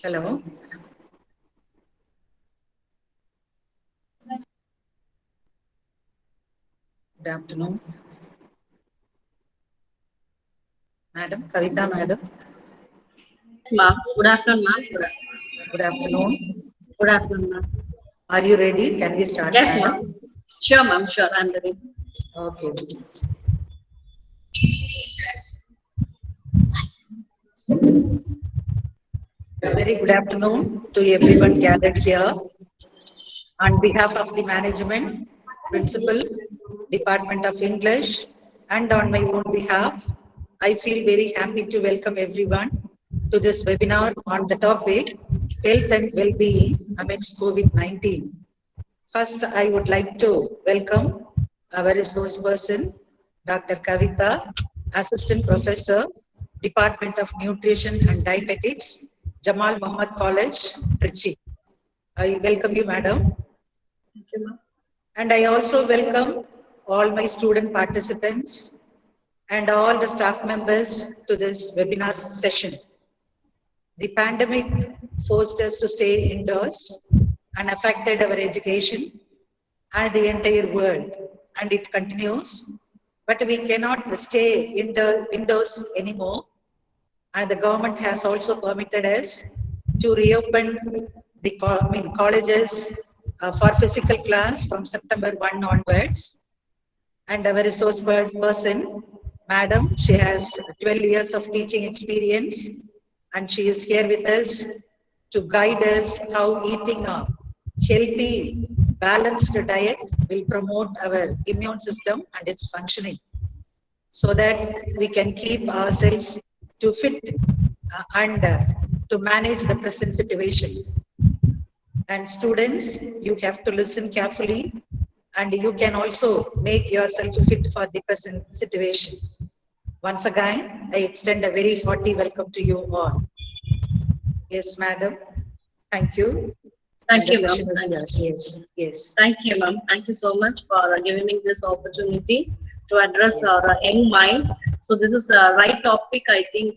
Hello. Good afternoon. Madam, Kavita Madam. Yes, ma'am. Good afternoon, ma'am. Good afternoon. Good afternoon, ma'am. Are you ready? Can we start, Yes, Madam? ma'am. Sure, ma'am. Sure, I'm ready. Okay. Very good afternoon to everyone gathered here. On behalf of the management, principal, Department of English, and on my own behalf, I feel very happy to welcome everyone to this webinar on the topic Health and Well-being amidst COVID-19. First, I would like to welcome our resource person, Dr. Kavita, Assistant Professor, Department of Nutrition and Dietetics, Jamal Muhammad College, Trichy. I welcome you, Madam. Thank you, ma'am. And I also welcome all my student participants and all the staff members to this webinar session. The pandemic forced us to stay indoors and affected our education and the entire world, and it continues. But we cannot stay indoors anymore, and the government has also permitted us to reopen the colleges for physical class from September 1 onwards. And our resource person, Madam, she has 12 years of teaching experience, and she is here with us to guide us how eating a healthy, balanced diet will promote our immune system and its functioning, so that we can keep ourselves to fit and to manage the present situation. And students, you have to listen carefully, and you can also make yourself fit for the present situation. Once again, I extend a very hearty welcome to you all. Yes, madam. Thank you. And Thank the you, ma'am. session is yours. Yes, yes, Thank you, ma'am. Thank you so much for giving me this opportunity to address yes, our young mind. So this is a right topic I think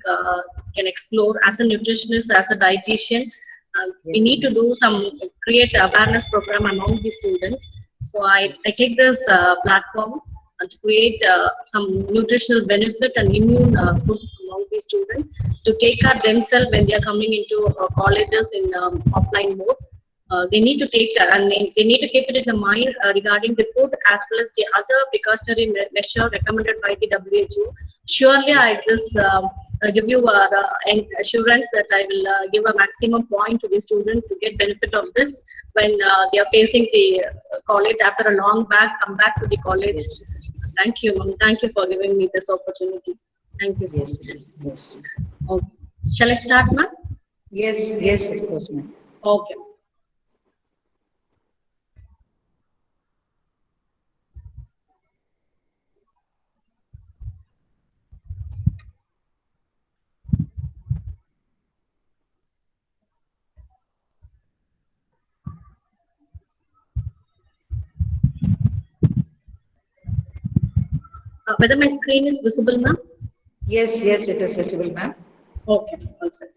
can explore as a nutritionist, as a dietitian. We yes, need to ma'am. do some create awareness program among the students. So I Yes, take this platform to create some nutritional benefit and immune food among the students to take care themselves when they are coming into colleges in offline mode. They need to take and they need to keep it in the mind regarding the food as well as the other precautionary measure recommended by the WHO. Surely, I yes, just give you the assurance that I will give a maximum point to the student to get benefit of this when they are facing the college after a long back, come back to the college. yes, Thank you, ma'am. Thank you for giving me this opportunity. Thank you. yes, ma'am. Yes, Okay. Shall I start, ma'am? yes, yes, of course, ma'am. Okay. Whether my screen is visible, ma'am? Yes, yes, it is visible, ma'am. Okay. One second.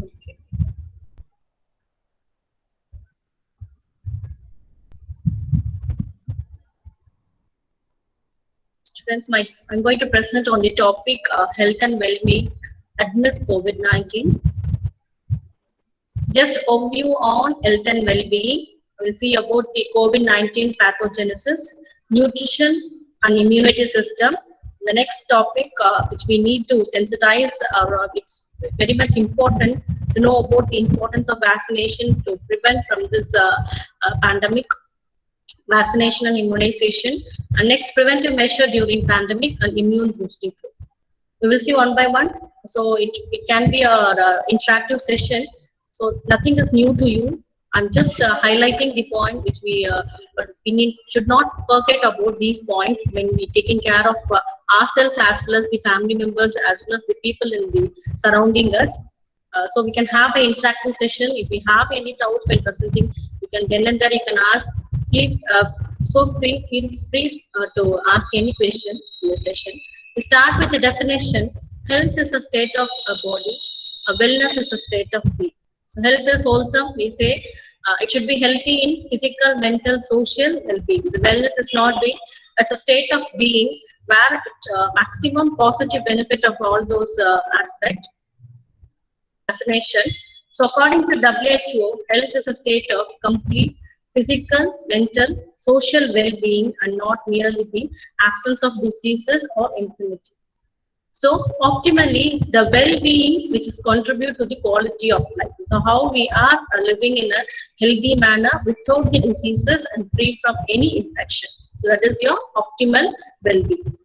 Okay. Students, I'm going to present on the topic health and well-being amidst COVID-19. Just overview on health and well-being. We'll see about the COVID-19 pathogenesis, nutrition, and immunity system. The next topic, which we need to sensitize, it's very much important to know about the importance of vaccination to prevent from this pandemic. Vaccination and immunization, and next preventive measure during pandemic and immune boosting food. We will see one by one. So it can be a interactive session. So nothing is new to you. I'm just highlighting the point which but we should not forget about these points when we taking care of ourselves as well as the family members as well as the people in the surrounding us. So we can have an interactive session. If we have any doubts when presenting, you can then and there you can ask. Feel feel free to ask any question in the session. We start with the definition. Health is a state of a body. Wellness is a state of being. So health is wholesome. We say it should be healthy in physical, mental, social well-being. The wellness is not being. It's a state of being where maximum positive benefit of all those aspects. Definition. So according to WHO, health is a state of complete physical, mental, social well-being and not merely the absence of diseases or infirmity. So optimally, the well-being which is contribute to the quality of life. So how we are living in a healthy manner without the diseases and free from any infection. So that is your optimal well-being.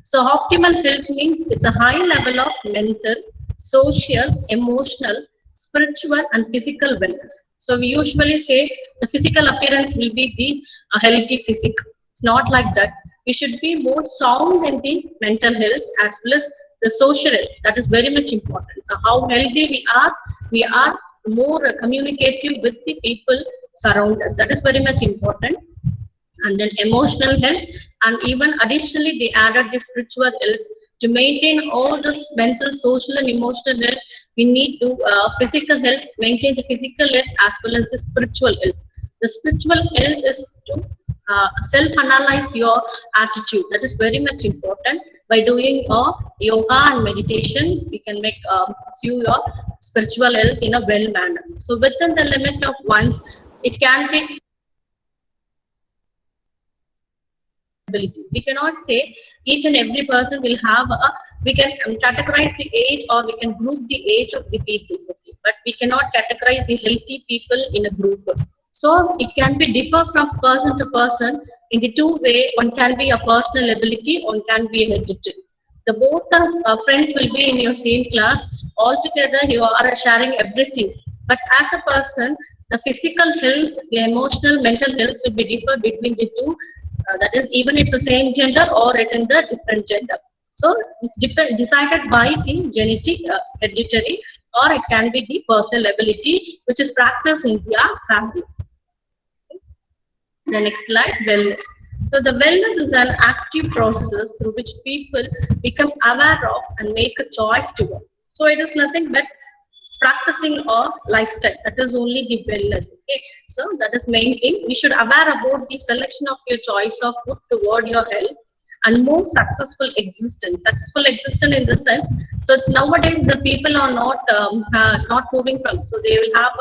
So optimal health means it's a high level of mental, social, emotional, spiritual and physical wellness. So we usually say the physical appearance will be the healthy physique. It's not like that. We should be more sound in the mental health as well as the social health. That is very much important. So how healthy we are more communicative with the people surround us. That is very much important. And then emotional health, and even additionally they added the spiritual health. To maintain all this mental, social and emotional health, we need to physical health, maintain the physical health as well as the spiritual health. The spiritual health is to self-analyze your attitude. That is very much important. By doing yoga and meditation, we can make pursue your spiritual health in a well manner. So within the limit of one's, it can be abilities. We cannot say each and every person will have we can categorize the age or we can group the age of the people, okay? But we cannot categorize the healthy people in a group. So it can be differ from person to person in the two way. One can be a personal ability, one can be hereditary. The both friends will be in your same class. Altogether you are sharing everything. But as a person, the physical health, the emotional, mental health will be differ between the two. That is, even it's the same gender or it in the different gender. So it's decided by the genetic hereditary, or it can be the personal ability which is practiced in their family. The next slide, wellness. So the wellness is an active process through which people become aware of and make a choice to work. So it is nothing but practicing or lifestyle. That is only the wellness. Okay, so that is main thing. We should aware about the selection of your choice of food toward your health and more successful existence. Successful existence in the sense, so nowadays the people are not moving from. So they will have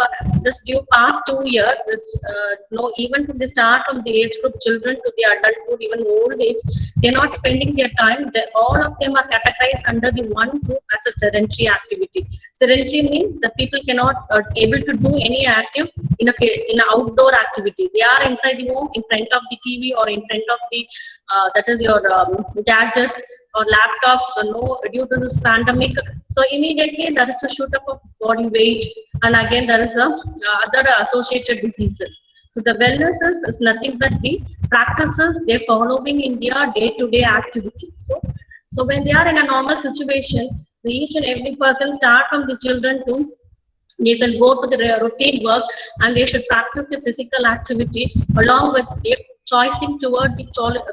this due past 2 years, which even from the start of the age group, children to the adulthood, even old age, they are not spending their time. All of them are categorized under the one group as a sedentary activity. Sedentary means the people cannot able to do any active in an outdoor activity. They are inside the home, in front of the TV or in front of the that is your gadgets or laptops. Due to this pandemic, so immediately there is a shoot up of body weight, and again there is other associated diseases. So the wellness is nothing but the practices they're following in their day-to-day activity. So when they are in a normal situation, each and every person, start from the children to they will go to the routine work, and they should practice the physical activity along with their choosing toward the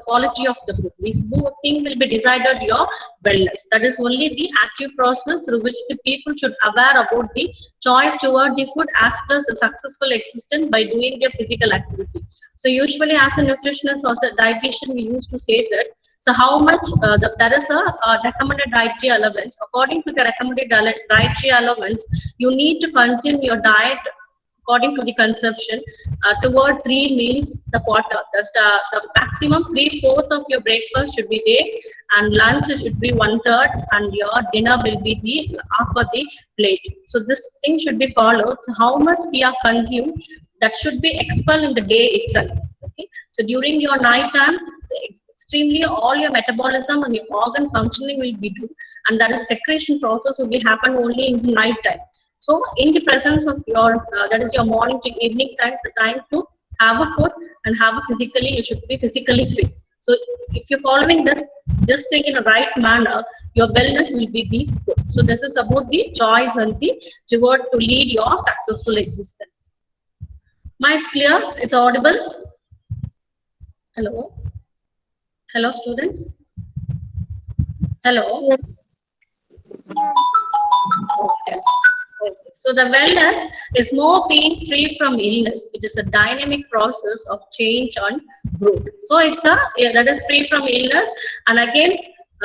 quality of the food. These both things will be decided your wellness. That is only the active process through which the people should aware about the choice toward the food as well as the successful existence by doing their physical activity. So usually as a nutritionist or a dietitian, we used to say that, so how much there is a recommended dietary allowance. According to the recommended dietary allowance, you need to consume your diet according to the consumption toward 3 meals the quarter. The maximum 3/4 of your breakfast should be there, and lunch should be 1/3, and your dinner will be the half of the plate. So this thing should be followed. So how much we are consumed, that should be expelled in the day itself. Okay. So during your night time, extremely all your metabolism and your organ functioning will be due, and that is secretion process will be happen only in the night time. So in the presence of your that is your morning to evening time, the time to have a food and have a physically, you should be physically fit. So if you're following this thing in a right manner, your wellness will be the good. So this is about the choice and the toward to lead your successful existence. It's clear? It's audible? Hello? Hello, students? Hello? Yes. Okay. Okay. So the wellness is more being free from illness. It is a dynamic process of change and growth. So it's that is free from illness. And again,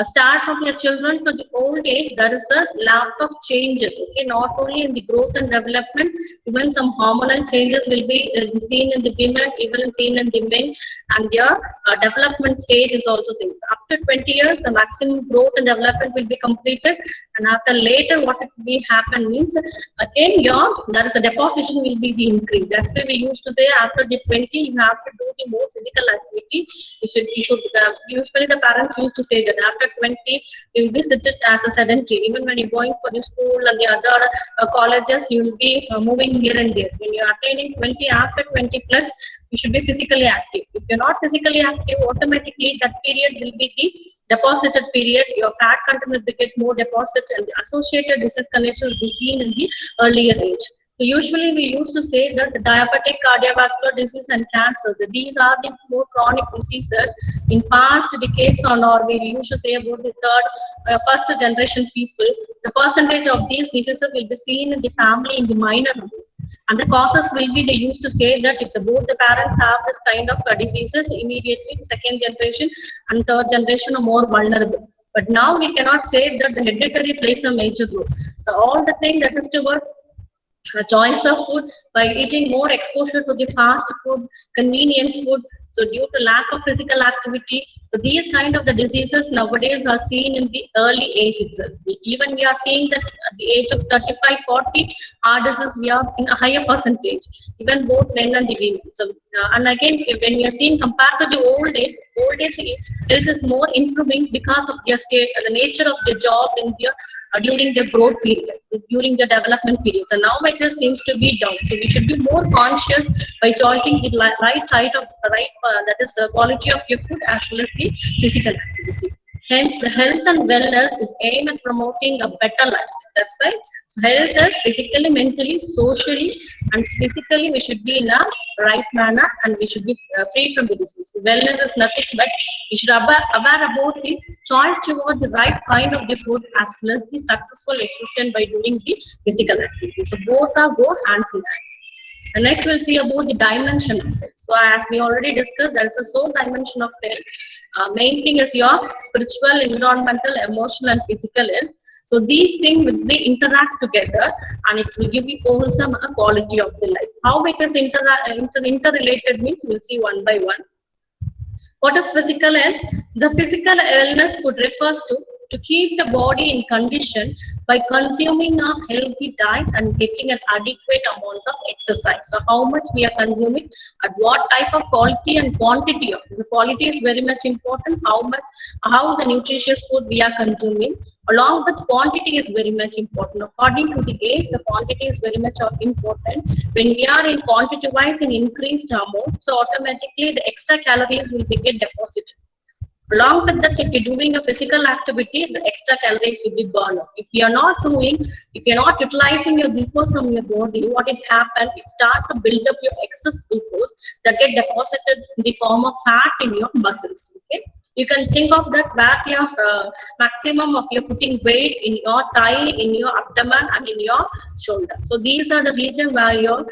start from your children to the old age, there is a lot of changes. Okay, not only in the growth and development, even some hormonal changes will be seen in the women, even seen in the men, and their development stage is also things. After 20 years, the maximum growth and development will be completed, and after later, what it will happen means again there is a deposition will be the increase. That's why we used to say after the 20, you have to do the more physical activity. You should usually the parents used to say that after 20, you will be seated as a sedentary. Even when you're going for the school and the other colleges, you will be moving here and there. When you're attaining 20, after 20 plus, you should be physically active. If you're not physically active, automatically that period will be the deposited period. Your fat content will get more deposits, and the associated disease condition will be seen in the earlier age. So usually we used to say that the diabetic, cardiovascular disease and cancer, these are the more chronic diseases in past decades or we used to say about the first generation people, the percentage of these diseases will be seen in the family in the minor group. And the causes will be, they used to say that if both the parents have this kind of diseases, immediately the second generation and third generation are more vulnerable. But now we cannot say that the hereditary plays a major role. So all the thing that is toward choice of food, by eating more exposure to the fast food, convenience food, so due to lack of physical activity, so these kind of the diseases nowadays are seen in the early age itself. Even we are seeing that at the age of 35, 40, heart disease we are in a higher percentage, even both men and the women. So and again, when we are seeing compared to the old age health is more improving because of their state and the nature of their job in their during the growth period, during the development period. So now it seems to be down. So we should be more conscious by choosing the right height of the right, that is quality of your food as well as the physical activity. Hence, the health and wellness is aimed at promoting a better lifestyle. That's why so health is physically, mentally, socially, and physically we should be in a right manner and we should be free from the disease. Wellness is nothing but we should aware about the choice toward the right kind of the food as well as the successful existence by doing the physical activity. So both are go hands in hand. And next we'll see about the dimension of health. So as we already discussed, there is a sole dimension of health. Main thing is your spiritual, environmental, emotional, and physical health. So these things will be interact together, and it will give you wholesome quality of the life. How it is interrelated means we'll see one by one. What is physical health? The physical illness could refers to keep the body in condition by consuming a healthy diet and getting an adequate amount of exercise. So how much we are consuming, at what type of quality and quantity of. The quality is very much important. How the nutritious food we are consuming. Along with quantity is very much important. According to the age, the quantity is very much important. When we are in quantity wise in increased amount, so automatically the extra calories will be get deposited. Along with that, if you're doing a physical activity, the extra calories will be burned up. If you're not utilizing your glucose from your body, what it happens, it starts to build up your excess glucose that get deposited in the form of fat in your muscles. Okay, you can think of that where your maximum of your putting weight in your thigh, in your abdomen, and in your shoulder. So these are the region where your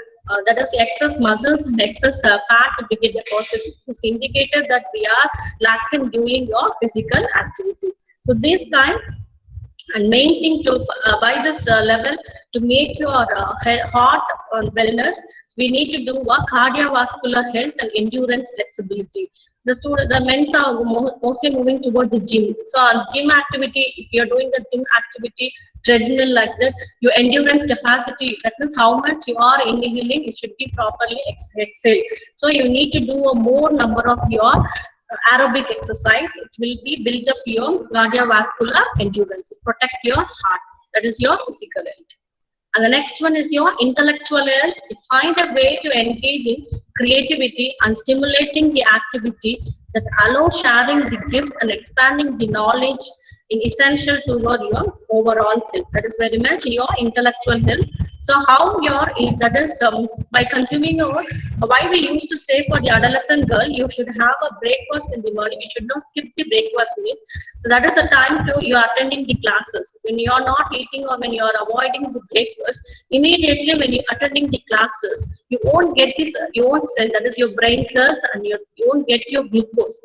that is excess muscles and excess fat to get deposited. This indicated that we are lacking doing your physical activity. So this kind and main thing to by this level to make your heart wellness, we need to do a cardiovascular health and endurance flexibility. The men are mostly moving toward the gym. So on gym activity, if you're doing the gym activity, treadmill like that, your endurance capacity, that is how much you are inhaling, it should be properly exhaled. So you need to do a more number of your aerobic exercise. It will be build up your cardiovascular endurance, protect your heart. That is your physical health. And the next one is your intellectual health. Find a way to engage in creativity and stimulating the activity that allows sharing the gifts and expanding the knowledge in essential toward your overall health. That is very much your intellectual health. So how that is by consuming your, why we used to say for the adolescent girl, you should have a breakfast in the morning. You should not skip the breakfast meals. So that is a time to you are attending the classes. When you are not eating or when you are avoiding the breakfast, immediately when you are attending the classes, you won't get this, you won't cell, that is your brain cells, and you won't get your glucose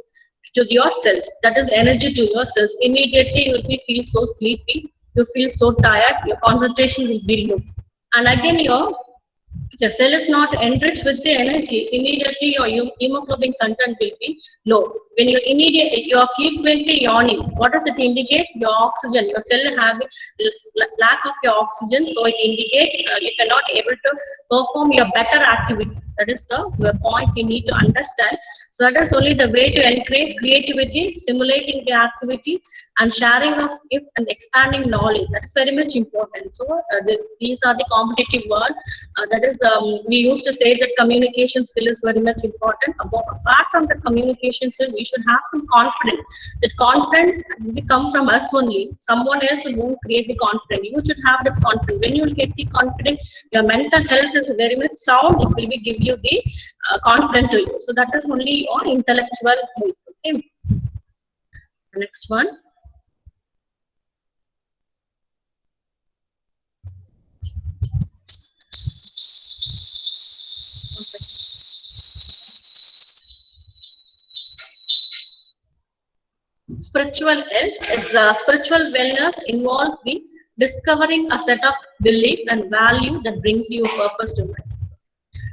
to your cells, that is energy to your cells. Immediately you will feel so sleepy, you feel so tired, your concentration will be low. And again, the cell is not enriched with the energy, immediately your hemoglobin content will be low. When you are frequently yawning, what does it indicate? Your oxygen, your cell having lack of your oxygen, so it indicates you cannot able to perform your better activity. That is the point we need to understand. So that is only the way to encourage creativity, stimulating the activity, and sharing of gift and expanding knowledge. That's very much important. So these are the competitive world. That is, we used to say that communication skill is very much important. Apart from the communication skill, we should have some confidence. That confidence will come from us only. Someone else won't create the confidence. You should have the confidence. When you will get the confidence, your mental health is very much sound. It will be give you the confidence to you. So that is only your intellectual health. Okay. The next one. Okay. Spiritual health. It's spiritual wellness involves the discovering a set of belief and value that brings you a purpose to life.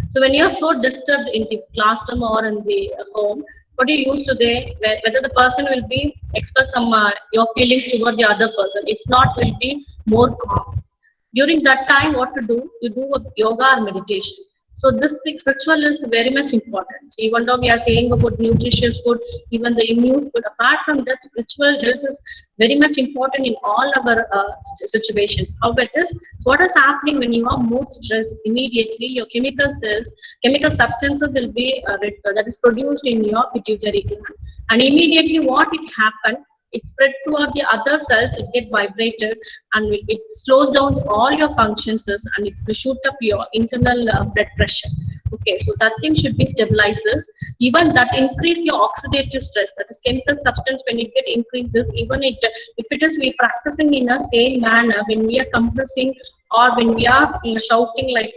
So when you're so disturbed in the classroom or in the home, what do you use today? Whether the person will be express some your feelings toward the other person. If not, will be more calm. During that time, what to do? You do a yoga or meditation. So this thing, spiritual is very much important. So even though we are saying about nutritious food, even the immune food, apart from that, spiritual health is very much important in all our situations. How it is? So what is happening when you are more stressed? Immediately, your chemical cells, chemical substances will be that is produced in your pituitary gland, and immediately what it happened? It spread toward the other cells, it get vibrated, and it slows down all your functions, and it will shoot up your internal blood pressure. Okay, so that thing should be stabilizes. Even that increase your oxidative stress, that is chemical substance when it get increases, even if it is we practicing in a same manner, when we are compressing or when we are shouting like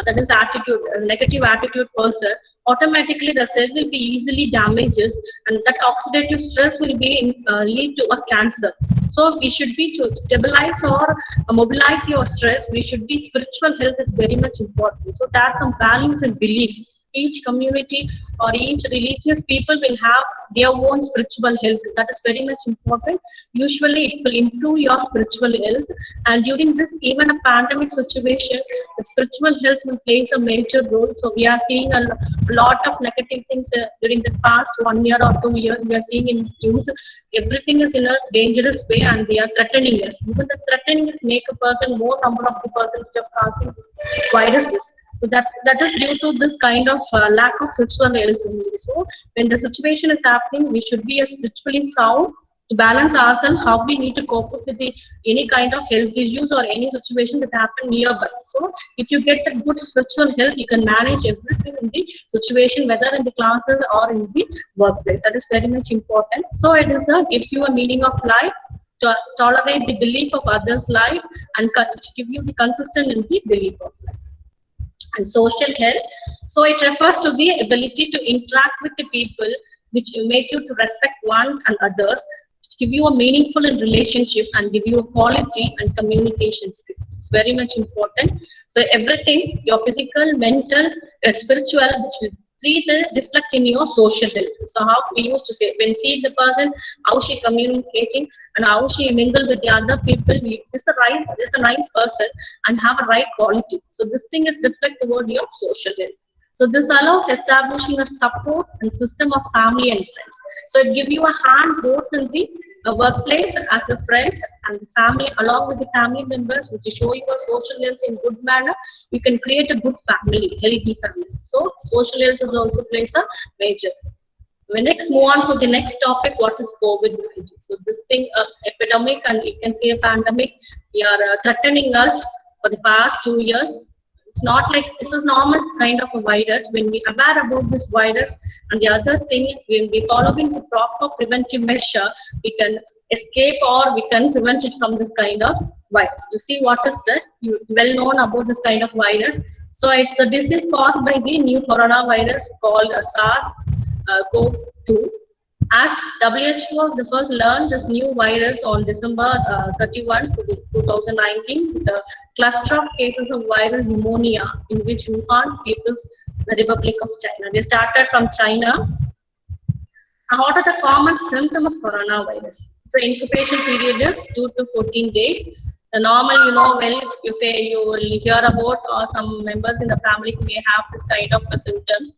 that is attitude, negative attitude person, automatically the cell will be easily damages, and that oxidative stress will be lead to a cancer. So we should be to stabilize or mobilize your stress. We should be spiritual health is very much important. So there are some values and beliefs. Each community or each religious people will have their own spiritual health. That is very much important. Usually it will improve your spiritual health, and during this even a pandemic situation, the spiritual health will plays a major role. So we are seeing a lot of negative things during the past 1 year or 2 years. We are seeing in news everything is in a dangerous way, and they are threatening us. Even the threatening is make a person more number of the persons which are causing this viruses. So that is due to this kind of lack of spiritual health only. So when the situation is happening, we should be a spiritually sound to balance ourselves. How we need to cope up with any kind of health issues or any situation that happen nearby. So if you get that good spiritual health, you can manage everything in the situation, whether in the classes or in the workplace. That is very much important. So it is gives you a meaning of life. To tolerate the belief of others' life and give you the consistent in the belief of life. And social health, so it refers to the ability to interact with the people, which make you to respect one and others, which give you a meaningful in relationship and give you a quality and communication skills. It's very much important. So everything, your physical, mental, spiritual, which will reflect in your social health. So how we used to say, when see the person, how she communicating and how she mingle with the other people, this is a nice person and have a right quality. So this thing is reflect toward your social health. So this allows establishing a support and system of family and friends. So it gives you a hand both in the workplace as a friends and family, along with the family members, which show you a social health in good manner. You can create a good family, healthy family. So social health is also plays a major. We next move on to the next topic. What is COVID-19? So this thing, epidemic, and you can say a pandemic, they are threatening us for the past 2 years. It's not like this is normal kind of a virus. When we aware about this virus, and the other thing, when we following the proper preventive measure, we can escape or we can prevent it from this kind of virus. You see what is that? You well known about this kind of virus. So it's a disease caused by the new coronavirus called SARS-CoV-2. As WHO the first learned this new virus on December 31, 2019, the cluster of cases of viral pneumonia in which Wuhan People's Republic of China. They started from China. And what are the common symptoms of coronavirus? So incubation period is 2 to 14 days. The normal, well, you say you will hear about or some members in the family may have this kind of symptoms.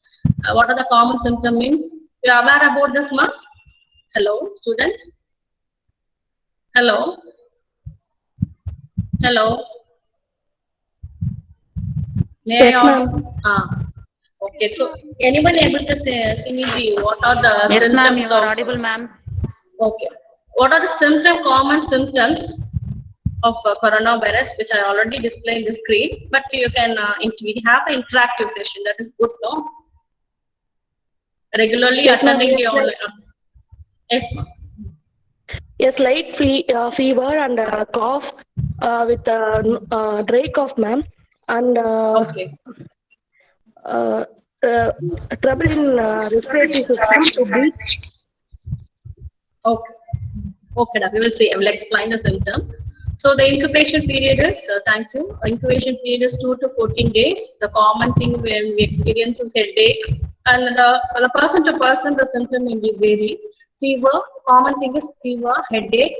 What are the common symptoms means? You are aware about this, ma? Hello, students? Hello? Hello? May Yes, ma'am. Okay, so anyone able to see me what are the Yes, ma'am, symptoms you are of, audible, ma'am. okay. What are the common symptoms of coronavirus, which I already displayed the screen, but you can, we have an interactive session, that is good, no? Regularly Yes, ma'am. attending the Yes, online. Yes, ma'am. Yes, light fever and cough with dry cough, ma'am, and Okay. trouble in respiratory system to breathe. Okay. Okay, now we will see. I will explain the symptom. So the incubation period is, thank you. Incubation period is 2 to 14 days. The common thing when we experience is headache, and the person to person the symptom may be vary. Fever, common thing is fever, headache,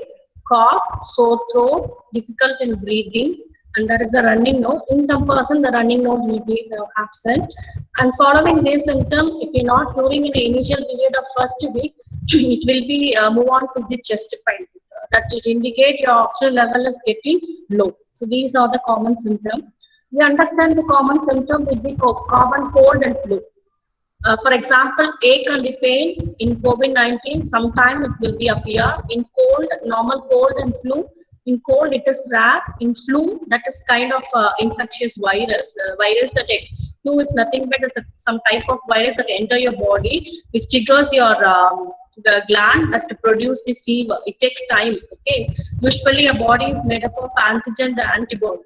cough, sore throat, difficult in breathing, and there is a running nose. In some person, the running nose will be absent. And following this symptom, if you're not curing in the initial period of first week, it will be move on to the chest pain. That it indicate your oxygen level is getting low. So these are the common symptoms. We understand the common symptom with the common cold and flu. For example, ache and the pain in COVID-19, sometime it will be appear. In cold, normal cold and flu. In cold, it is rare. In flu, that is kind of infectious virus. The virus that flu is nothing but some type of virus that enter your body, which triggers your the gland that to produce the fever. It takes time. Okay. Usually, a body is made up of antigen and antibody.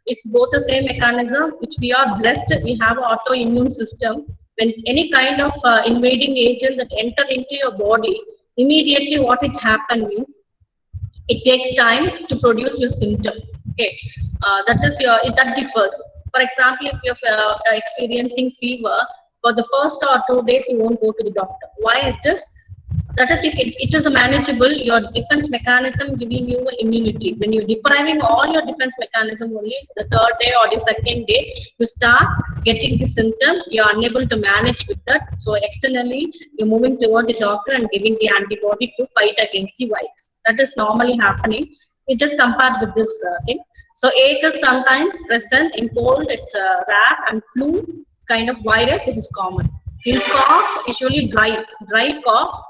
It's both the same mechanism, which we are blessed. We have an autoimmune system. When any kind of invading agent that enter into your body, immediately what it happens means it takes time to produce your symptom. Okay, that is that differs. For example, if you're experiencing fever, for the first or 2 days you won't go to the doctor. Why it is? That is, it is a manageable, your defense mechanism giving you immunity. When you're depriving all your defense mechanism only, the 3rd day or the 2nd day, you start getting the symptom, you're unable to manage with that. So externally, you're moving toward the doctor and giving the antibody to fight against the virus. That is normally happening. We just compared with this thing. So ache is sometimes present. In cold, it's rare, and flu, it's kind of virus, it is common. In cough, usually dry cough.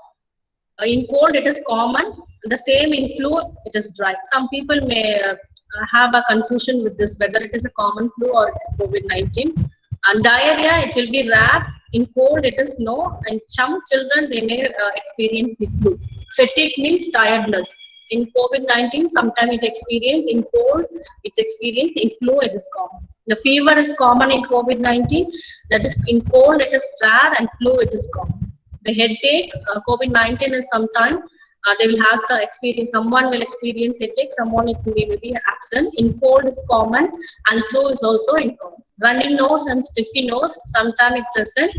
In cold, it is common. The same in flu, it is dry. Some people may have a confusion with this, whether it is a common flu or it's COVID-19. And diarrhea, it will be rare. In cold, it is no. And some children, they may experience the flu. Fatigue means tiredness. In COVID-19, sometimes it experience. In cold, it's experience. In flu, it is common. The fever is common in COVID-19. That is, in cold, it is rare, and flu, it is common. The headache, COVID-19 is sometime they will have some experience. Someone will experience headache, someone it may be absent. In cold is common, and flu is also in common. Running nose and stuffy nose, sometimes it present.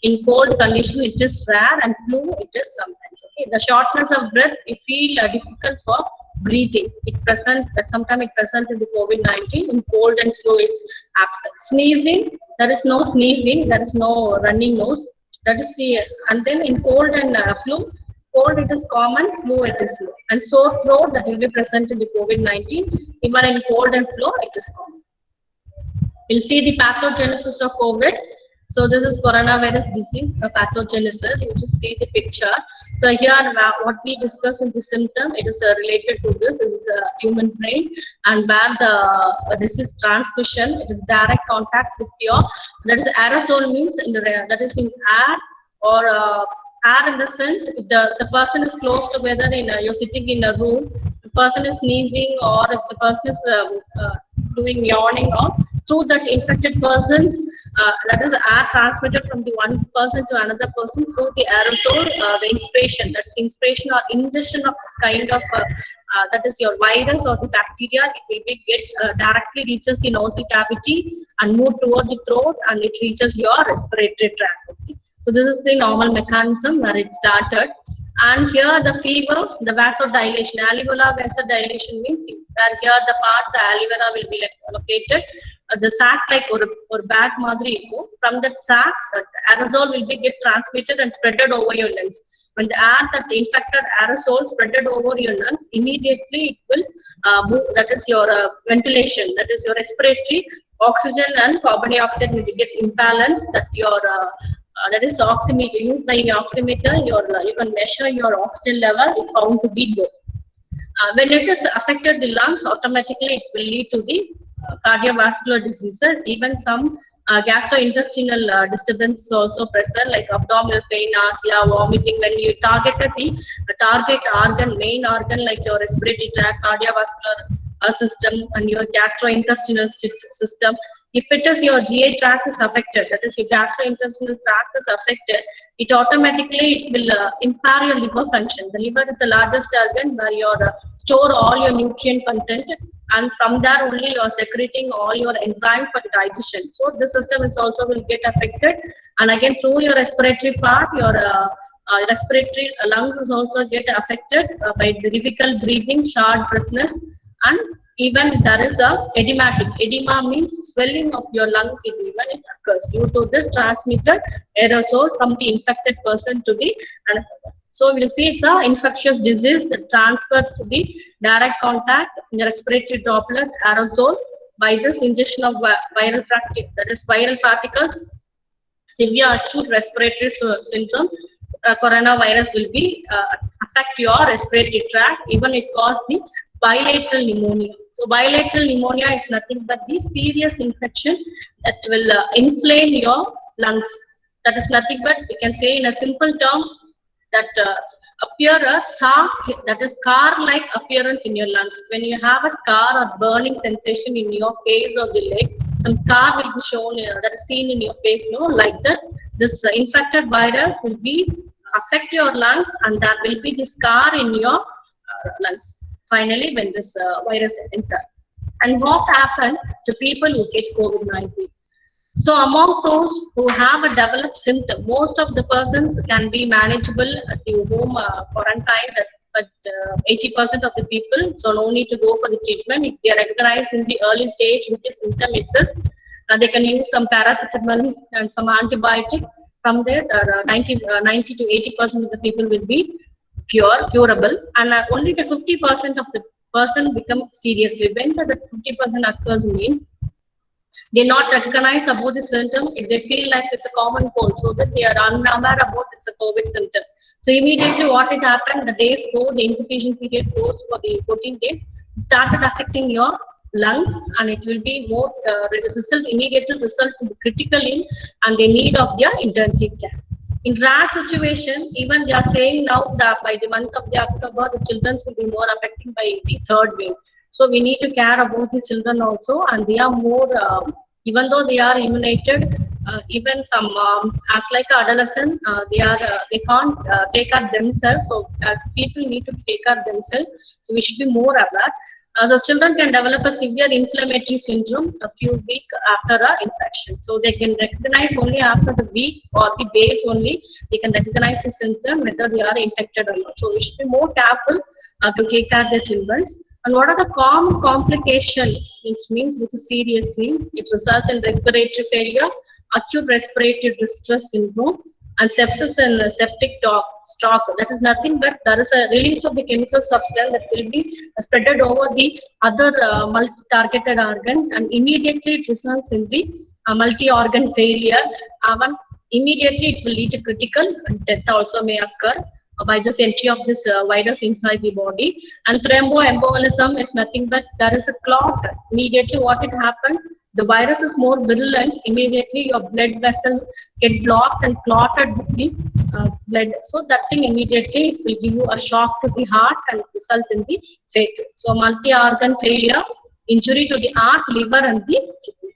In cold condition, it is rare, and flu it is sometimes. Okay, the shortness of breath, it feel difficult for breathing. It present that sometimes it present in the COVID-19. In cold and flu, it's absent. Sneezing, there is no sneezing, there is no running nose. That is the, and then in cold and flu, cold it is common, flu it is low. And sore throat, that will be present in the COVID-19. Even in cold and flu, it is common. We'll see the pathogenesis of COVID. So this is coronavirus disease pathogenesis. You just see the picture. So here what we discuss in the symptom, it is related to this. This is the human brain, and where the disease transmission, it is direct contact with your, that is aerosol means in the, that is in air or air in the sense if the person is close together in you're sitting in a room, the person is sneezing or if the person is doing yawning or through that infected person's that is air transmitted from the one person to another person through the aerosol, the inspiration, that's inspiration or ingestion of kind of that is your virus or the bacteria, it will be get directly reaches the nasal cavity and move toward the throat and it reaches your respiratory tract. Okay? So this is the normal mechanism where it started. And here the fever, the vasodilation, alveolar vasodilation means that here the part, the alveolar will be located. The sac like or bag madri, from that sac, the aerosol will be get transmitted and spreaded over your lungs. When the air that the infected aerosol spreaded over your lungs, immediately it will move, that is your ventilation, that is your respiratory, oxygen and carbon dioxide will get imbalance, that your that is oximeter, used by your oximeter, you can measure your oxygen level, it's found to be low. When it is affected the lungs, automatically it will lead to the cardiovascular diseases, even some gastrointestinal disturbance also present, like abdominal pain, nausea, vomiting. When you targeted the target organ, main organ like your respiratory tract, cardiovascular system, and your gastrointestinal system, if it is your GI tract is affected, that is your gastrointestinal tract is affected, it automatically it will impair your liver function. The liver is the largest organ where you store all your nutrient content, and from there only you are secreting all your enzyme for the digestion. So this system is also will get affected, and again through your respiratory part, your respiratory lungs is also get affected by the difficult breathing, short breathness, and even there is a edematic. Edema means swelling of your lungs even it occurs due to this transmitted aerosol from the infected person to the another. So we'll see it's an infectious disease that transferred to the direct contact in the respiratory droplet aerosol by this ingestion of viral particles, that is viral particles. Severe acute respiratory syndrome, coronavirus will be affect your respiratory tract, even it cause the bilateral pneumonia. So bilateral pneumonia is nothing but the serious infection that will inflame your lungs. That is nothing but, we can say in a simple term, that appear a scar, that is scar-like appearance in your lungs. When you have a scar or burning sensation in your face or the leg, some scar will be shown, that is seen in your face, like that. This infected virus will be affect your lungs, and that will be the scar in your lungs. Finally, when this virus enters. And what happened to people who get COVID-19? So among those who have a developed symptom, most of the persons can be manageable at the home quarantine, but 80% of the people, so no need to go for the treatment. If they are recognized in the early stage with the symptom itself, they can use some paracetamol and some antibiotic. From there, 90 to 80% of the people will be curable, and only the 50% of the person become seriously. When the 50% occurs means they not recognize about the symptom, if they feel like it's a common cold, so that they are unaware about it's a COVID symptom. So immediately what it happened, the days go, the incubation period goes for the 14 days, it started affecting your lungs, and it will be more immediate result to be critical in, and they need of their intensive care. In rare situation, even they are saying now that by the month of the October, the children will be more affected by the third wave. So we need to care about the children also, and they are more, even though they are immunized, even some as like adolescent, they can't take care themselves. So as people need to take care themselves. So we should be more aware. So children can develop a severe inflammatory syndrome a few weeks after an infection. So they can recognize only after the week or the days only, they can recognize the symptom whether they are infected or not. So we should be more careful to take care of the children. And what are the common complications? Which means which is seriously, it results in respiratory failure, acute respiratory distress syndrome, and sepsis and septic shock. That is nothing but there is a release of the chemical substance that will be spreaded over the other multi-targeted organs, and immediately it results in the multi-organ failure, immediately it will lead to critical death also may occur by this entry of this virus inside the body. And thromboembolism is nothing but there is a clot. Immediately what it happened, the virus is more virulent, immediately your blood vessel get blocked and clotted with the blood. So that thing immediately will give you a shock to the heart and result in the fatal. So multi-organ failure, injury to the heart, liver and the kidney.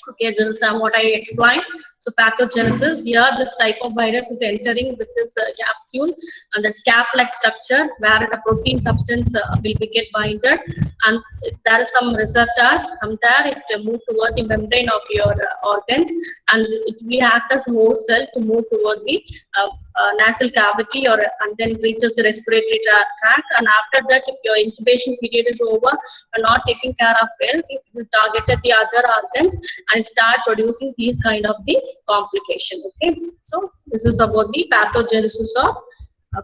Okay, this is what I explained. So pathogenesis, here this type of virus is entering with this capsule and that's cap-like structure where the protein substance will be get binded, and there is some receptors. From there it move toward the membrane of your organs, and it will act as host cell to move toward the nasal cavity, or and then it reaches the respiratory tract. And after that, if your incubation period is over and not taking care of it, it will target the other organs and start producing these kind of the complication. Okay, so this is about the pathogenesis of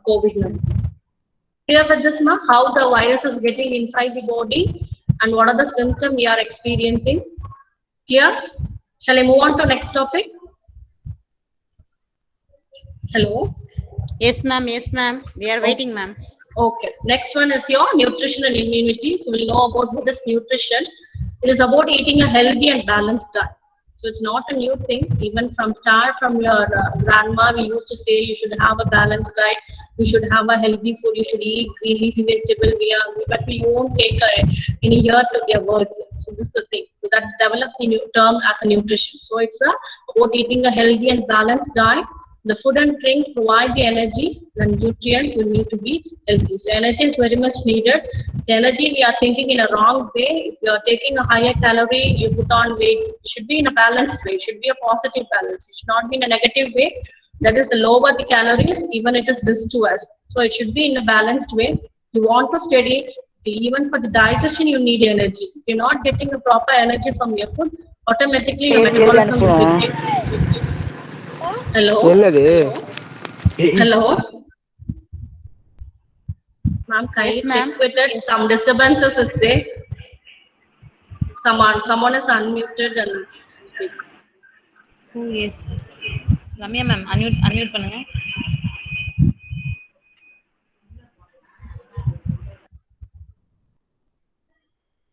COVID-19. Clear with this, ma? How the virus is getting inside the body and what are the symptoms we are experiencing? Clear? Shall I move on to next topic? Hello? Yes, ma'am. Yes, ma'am. We are waiting, ma'am. Okay. Next one is your nutrition and immunity. So we'll know about what is nutrition. It is about eating a healthy and balanced diet. So it's not a new thing. Even from your grandma, we used to say you should have a balanced diet. You should have a healthy food. You should eat green leafy vegetable. But we won't take any ear to their words. So this is the thing. So that developed the new term as a nutrition. So it's about eating a healthy and balanced diet. The food and drink provide the energy, the nutrients will need to be healthy. So energy is very much needed. So energy we are thinking in a wrong way. If you are taking a higher calorie, you put on weight. It should be in a balanced way. It should be a positive balance. It should not be in a negative way. That is, the lower the calories, even it is risk to us. So it should be in a balanced way. You want to study, even for the digestion, you need energy. If you're not getting the proper energy from your food, automatically your metabolism will be. Hello? Hello? Ma'am, kindly Yes, ma'am. check with it. Some disturbances is there. Someone is unmuted and speak. Who is? Ramya ma'am, unmute பண்ணுங்க.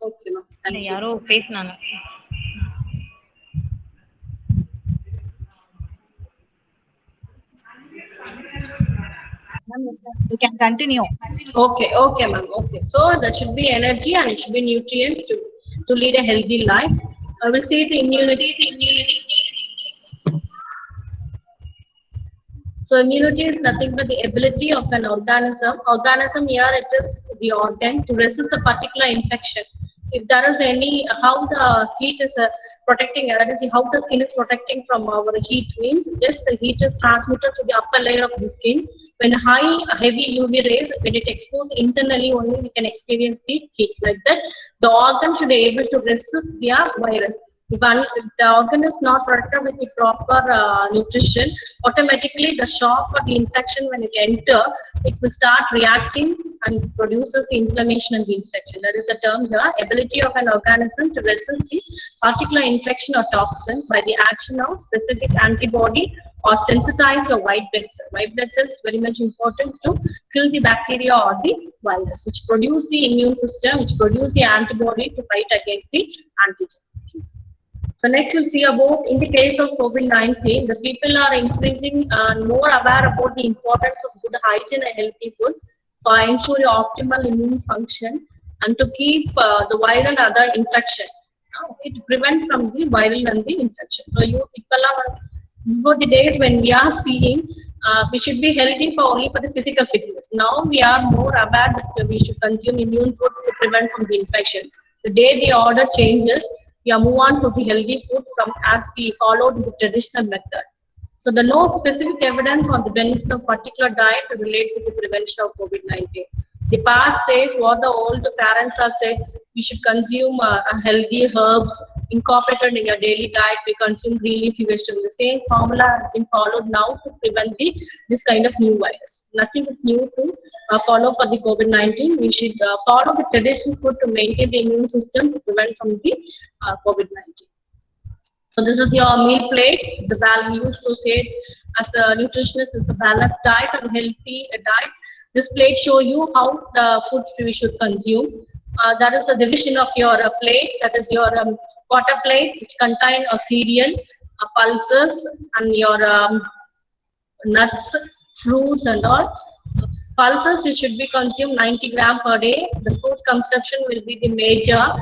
Okay, ma'am. Thank you. யாரோ பேசுனாங்க. You can continue. Okay, ma'am. Okay. So that should be energy and it should be nutrients to lead a healthy life. I will see the immunity. So immunity is nothing but the ability of an organism. Organism here it is the organ to resist a particular infection. If there is any, how the heat is protecting, that is how the skin is protecting from our heat means, just the heat is transmitted to the upper layer of the skin. When heavy UV rays, when it exposes internally only, we can experience the heat. Like that, the organ should be able to resist the virus. If the organ is not protected with the proper nutrition, automatically the shock or the infection when it enters, it will start reacting and produces the inflammation and the infection. That is the term here, ability of an organism to resist the particular infection or toxin by the action of specific antibody or sensitize your white blood cell. White blood cell is very much important to kill the bacteria or the virus, which produce the immune system, which produce the antibody to fight against the antigen. So next we'll see about, in the case of COVID-19, the people are increasing and more aware about the importance of good hygiene and healthy food for ensuring optimal immune function and to keep the viral and other infection. It prevents from the viral and the infection. So you people are, before the days when we are seeing we should be healthy for only for the physical fitness. Now we are more aware that we should consume immune food to prevent from the infection. The day the order changes, we are move on to the healthy food from as we followed the traditional method. So the no specific evidence on the benefit of particular diet to relate to the prevention of COVID-19. The past days, what the old parents are saying, we should consume healthy herbs incorporated in your daily diet. We consume green leafy vegetables. The same formula has been followed now to prevent this kind of new virus. Nothing is new to follow for the COVID-19. We should follow the traditional food to maintain the immune system to prevent from the COVID-19. So this is your meal plate. The value used to say as a nutritionist is a balanced diet and healthy diet. This plate show you how the food we should consume. That is the division of your plate. That is your quarter plate, which contain a cereal, pulses, and your nuts, fruits, and all. Pulses, it should be consumed 90 grams per day. The fruits consumption will be the major,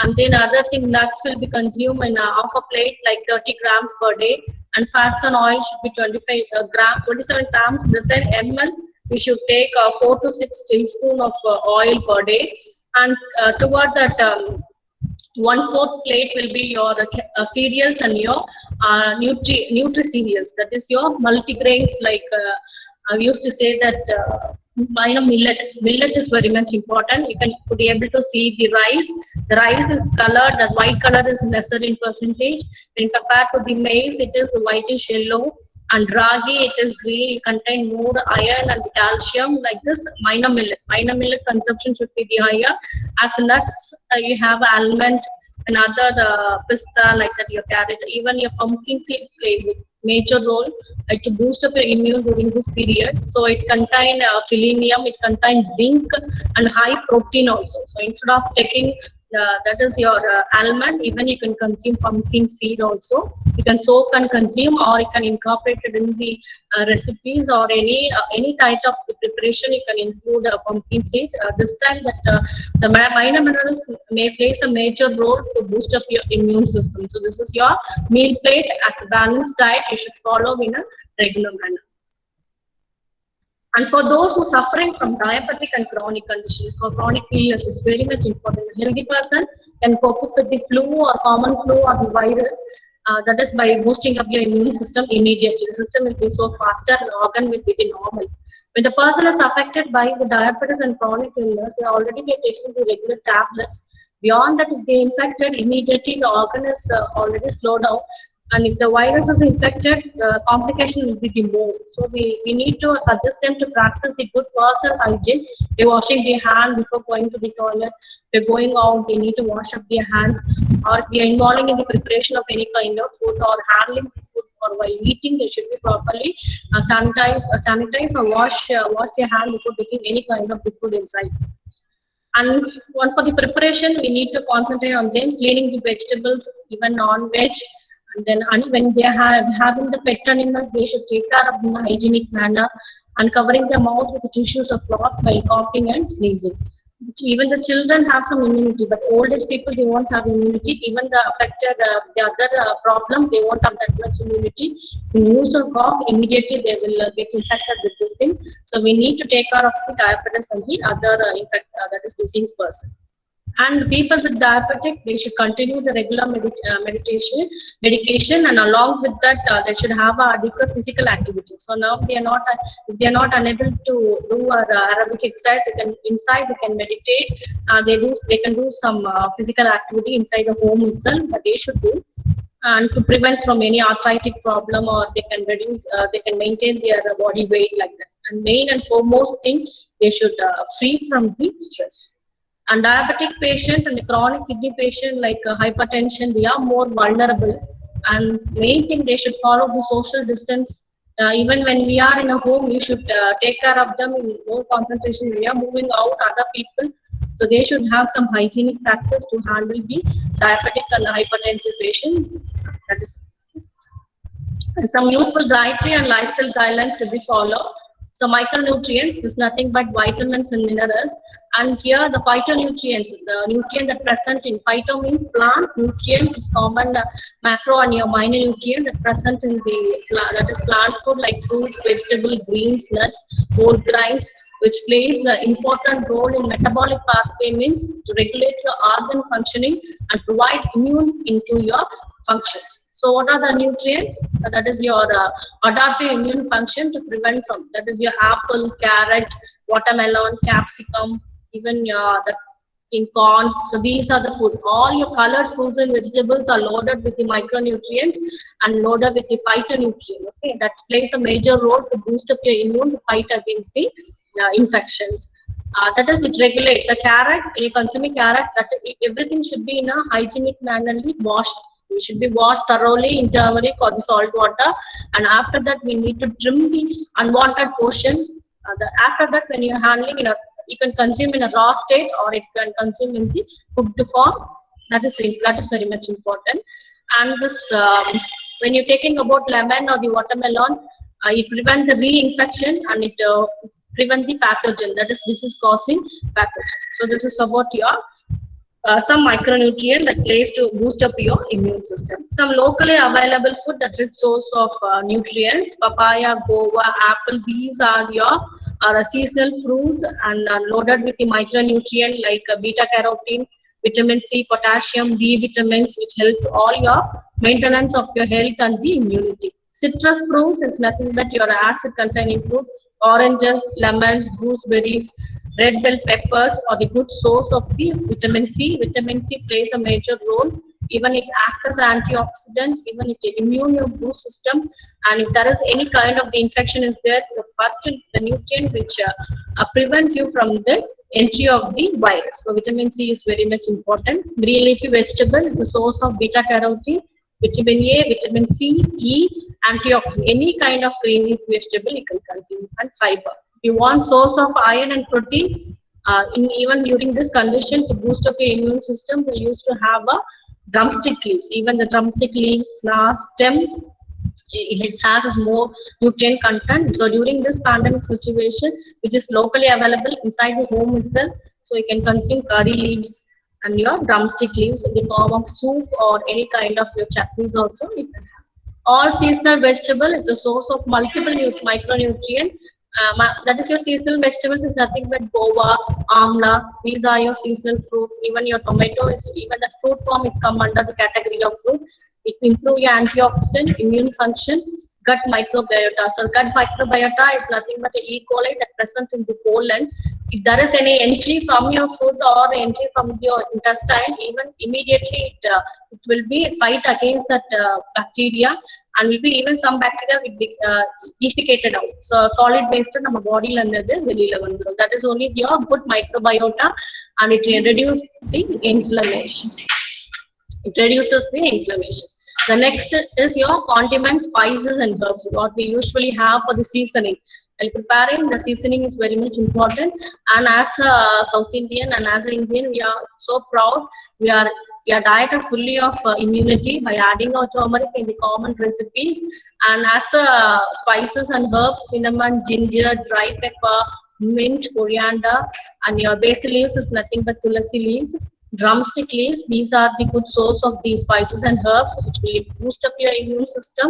and then other thing, nuts will be consumed in half a plate, like 30 grams per day. And fats and oil should be 25 grams, 27 grams. In the same ml, we should take 4 to 6 teaspoons of oil per day. And toward that, 1/4 plate will be your cereals and your nutri cereals. That is your multigrains. Like I used to say that millet. Millet is very much important. You can be able to see the rice. The rice is colored. The white color is lesser in percentage. When compared to the maize, it is whitish yellow. And ragi, it is green. It contains more iron and calcium. Like this, minor millet. Minor millet consumption should be the higher. As nuts, you have almond and other pista, like that, your carrot, even your pumpkin seeds plays a major role to boost up your immune during this period. So it contains selenium, it contains zinc and high protein also. So instead of taking that is your almond, even you can consume pumpkin seed also. You can soak and consume, or you can incorporate it in the recipes, or any type of preparation. You can include a pumpkin seed. This time that the minor minerals may plays a major role to boost up your immune system. So this is your meal plate as a balanced diet. You should follow in a regular manner. And for those who are suffering from diabetic and chronic condition, chronic illness is very much important. A healthy person can cope up with the flu or common flu or the virus. That is by boosting up your immune system immediately. The system will be so faster and organ will be the normal. When the person is affected by the diabetes and chronic illness, they already get taking the regular tablets. Beyond that, if they infected, immediately the organ is already slowed down. And if the virus is infected, the complication will be the more. So we need to suggest them to practice the good personal hygiene. They're washing their hands before going to the toilet. They're going out, they need to wash up their hands. Or if they are involving in the preparation of any kind of food or handling the food, or while eating, they should be properly sanitize or wash their hand before taking any kind of the food inside. And one for the preparation, we need to concentrate on them, cleaning the vegetables, even non-veg. And then when they are having the pet animal, they should take care of in a hygienic manner and covering their mouth with tissues or cloth while coughing and sneezing. Even the children have some immunity, but old age people, they won't have immunity. Even the affected, the other problem, they won't have that much immunity. In use of cough, immediately they will get infected with this thing. So we need to take care of the diabetes and the other that is diseased person. And people with diabetic, they should continue the regular medication, and along with that, they should have adequate physical activity. So now if they are not unable to do aerobic exercise, they can meditate. They can do some physical activity inside the home itself, but they should do. And to prevent from any arthritic problem, or they can maintain their body weight like that. And main and foremost thing, they should free from the stress. And diabetic patient and the chronic kidney patient like hypertension, they are more vulnerable. And main thing, they should follow the social distance. Even when we are in a home, we should take care of them in more concentration. We are moving out other people. So they should have some hygienic practice to handle the diabetic and hypertensive patient. That is some useful dietary and lifestyle guidelines to be followed. So micronutrients is nothing but vitamins and minerals. And here the phytonutrients, the nutrient that present in phyto means plant, nutrients is common macro and your minor nutrient that present in that is plant food like fruits, vegetables, greens, nuts, whole grains, which plays an important role in metabolic pathway, means to regulate your organ functioning and provide immune into your functions. So what are the nutrients? That is your adaptive immune function to prevent from. That is your apple, carrot, watermelon, capsicum, even in corn. So these are the food. All your colored fruits and vegetables are loaded with the micronutrients and loaded with the phytonutrients. Okay, that plays a major role to boost up your immune to fight against the infections. That is, it regulates the carrot. When you consume a carrot, everything should be in a hygienic manner, washed. We should be washed thoroughly in turmeric or the salt water, and after that we need to trim the unwanted portion. After that, when you're handling you can consume in a raw state or it can consume in the cooked form. That is very much important. And this when you're taking about lemon or the watermelon, it prevents the reinfection and it prevent the pathogen, that is disease causing pathogen. So this is about your some micronutrient that plays to boost up your immune system. Some locally available food that rich source of nutrients: papaya, guava, apple. These are your seasonal fruits and loaded with the micronutrient like beta carotene, vitamin C, potassium, B vitamins, which help all your maintenance of your health and the immunity. Citrus fruits is nothing but your acid containing fruits. Oranges, lemons, gooseberries, red bell peppers are the good source of the vitamin C. Vitamin C plays a major role. Even it acts as antioxidant, even it immune your boost system. And if there is any kind of the infection is there, the nutrient which prevent you from the entry of the virus. So vitamin C is very much important. Green leafy vegetable is a source of beta carotene, vitamin A, vitamin C, E, antioxidant. Any kind of green leafy vegetable you can consume. And fiber. You want source of iron and protein, even during this condition to boost up your immune system, we used to have a drumstick leaves. Even the drumstick leaves, flower, stem, it has more nutrient content. So during this pandemic situation, which is locally available inside the home itself, so you can consume curry leaves and your drumstick leaves in the form of soup or any kind of your chutneys also you can have. All seasonal vegetable is a source of multiple micronutrient. That is your seasonal vegetables is nothing but guava, amla. These are your seasonal fruit. Even your tomato is even the fruit form. It's come under the category of fruit. It improve your antioxidant, immune function, gut microbiota. So gut microbiota is nothing but E. coli that present in the colon. If there is any entry from your food or entry from your intestine, even immediately it will be fight against that bacteria. And will be even some bacteria will be defecated out. So solid waste நம்ம பாடியில இருந்தது வெளியில வந்துடும். That is only your good microbiota, and it reduces the inflammation. It reduces the inflammation. The next is your condiments, spices, and herbs. What we usually have for the seasoning. While preparing, the seasoning is very much important. And as a South Indian and as an Indian, we are so proud. Your diet is fully of immunity by adding our turmeric in the common recipes. And as spices and herbs, cinnamon, ginger, dry pepper, mint, coriander, and your basil leaves is nothing but tulasi leaves. Drumstick leaves, these are the good source of these spices and herbs which will boost up your immune system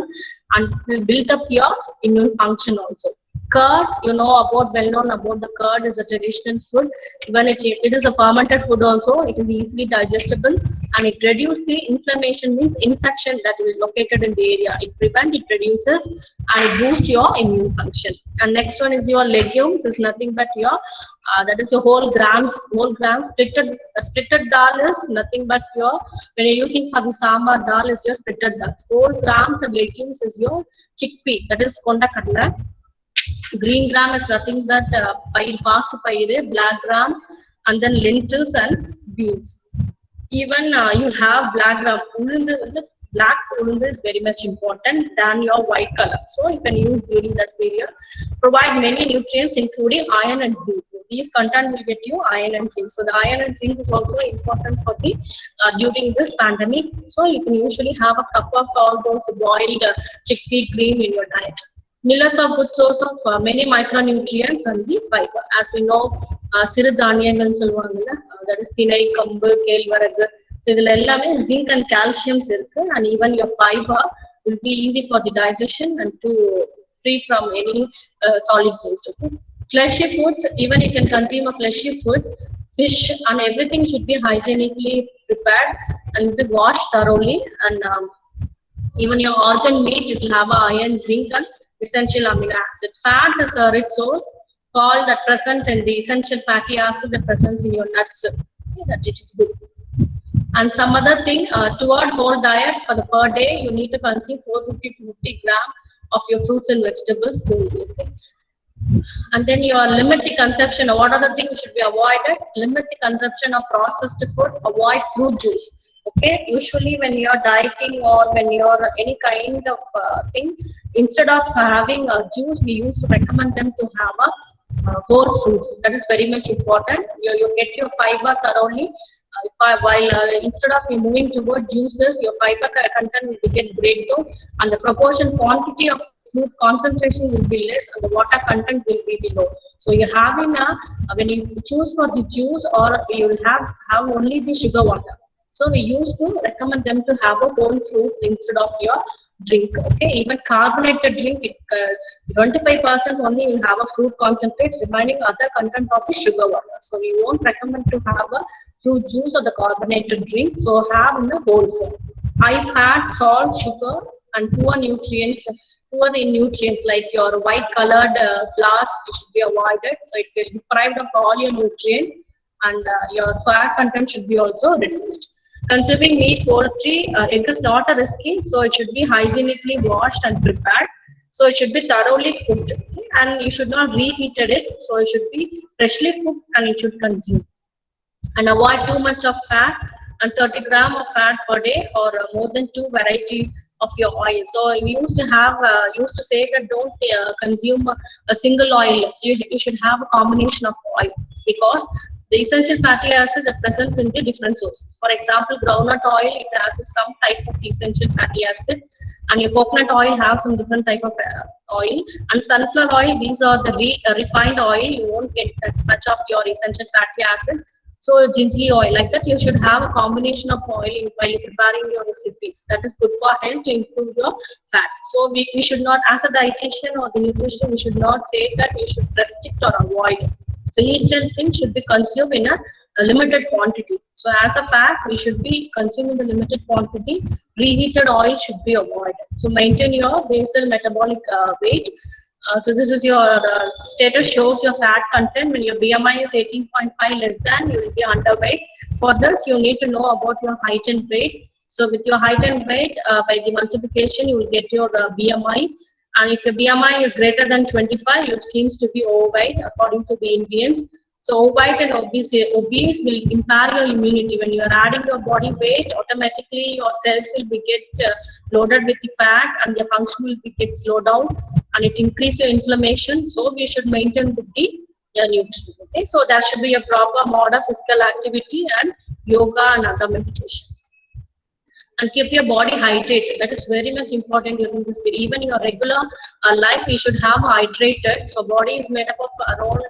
and will build up your immune function also. Curd, well known about the curd is a traditional food. When it is a fermented food also, it is easily digestible and it reduces the inflammation, means infection that is located in the area. It prevents, it reduces, and it boosts your immune function. And next one is your legumes, is nothing but your that is your whole grams. Splitted dal is nothing but your, when you're using for the sambar dal is your splitted dal. Whole grams and legumes is your chickpea, that is konda kadla. Green gram is nothing but black gram, and then lentils and beans. Even you have black gram. Black ulundu is very much important than your white color. So you can use during that period. Provide many nutrients including iron and zinc. These content will get you iron and zinc. So the iron and zinc is also important for the during this pandemic. So you can usually have a cup of all those boiled chickpea cream in your diet. Millets are good source of many micronutrients and the fiber. As we know, சிறுதானியங்கள் சொல்லுவாங்கல்ல, that is திணை, கம்பு, கேழ்வரகு. So இதுல எல்லாமே zinc and calcium இருக்கு, and even your fiber will be easy for the digestion and to free from any solid waste. Okay. Fleshy foods, even you can consume fleshy foods. Fish and everything should be hygienically prepared and be washed thoroughly. And even your organ meat, it will have iron, zinc, and essential amino acid. Fat is a rich source called that present in the essential fatty acid that presents in your nuts. Okay, that it is good. And some other thing, toward whole diet for the per day, you need to consume 450 to 50 grams of your fruits and vegetables daily. Okay? And then your limit the consumption. What are the things should be avoided? Limit the consumption of processed food. Avoid fruit juice. Okay, usually when you're dieting or when you're any kind of thing, instead of having a juice, we used to recommend them to have a whole fruits. That is very much important. You get your fiber thoroughly. Instead of you moving toward juices, your fiber content will get breakdown, and the proportion quantity of fruit concentration will be less, and the water content will be below. So you're having a when you choose for the juice, or you will have only the sugar water. So we used to recommend them to have a whole fruits instead of your drink. Okay, even carbonated drink, 25% only will have a fruit concentrate, remaining other content of the sugar water. So we won't recommend to have a fruit juice or the carbonated drink. So have in the whole form. High fat, salt, sugar, and poor nutrients. Poor in nutrients like your white colored flours should be avoided. So it will deprive of all your nutrients, and your fat content should be also reduced. Consuming meat, poultry, it is not a risky, so it should be hygienically washed and prepared. So it should be thoroughly cooked, okay? And you should not reheated it. So it should be freshly cooked and it should consume. And avoid too much of fat, and 30 grams of fat per day, or more than 2 variety of your oil. So we used to say that don't consume a single oil. So you should have a combination of oil, because the essential fatty acids are present in the different sources. For example, groundnut oil, it has some type of essential fatty acid, and your coconut oil has some different type of oil, and sunflower oil, these are the refined oil. You won't get that much of your essential fatty acid. So gingerly oil, like that, you should have a combination of oil while you're preparing your recipes. That is good for health to improve your fat. So we should not, as a dietitian or the nutrition, we should not say that you should restrict or avoid. So each thing should be consumed in a limited quantity. So as a fat, we should be consuming the limited quantity. Reheated oil should be avoided. So maintain your basal metabolic weight. So this is your status shows your fat content. When your BMI is 18.5 less than, you will be underweight. For this, you need to know about your height and weight. So with your height and weight, by the multiplication, you will get your BMI. And if your BMI is greater than 25, it seems to be overweight according to the Indians. So overweight and obese will impair your immunity. When you are adding your body weight, automatically your cells will be get loaded with the fat, and your function will be get slowed down, and it increase your inflammation. So we should maintain with the nutrition. Okay, so there should be a proper mode of physical activity and yoga and other meditation. And keep your body hydrated. That is very much important during this period. Even in your regular life, you should have hydrated. So body is made up of around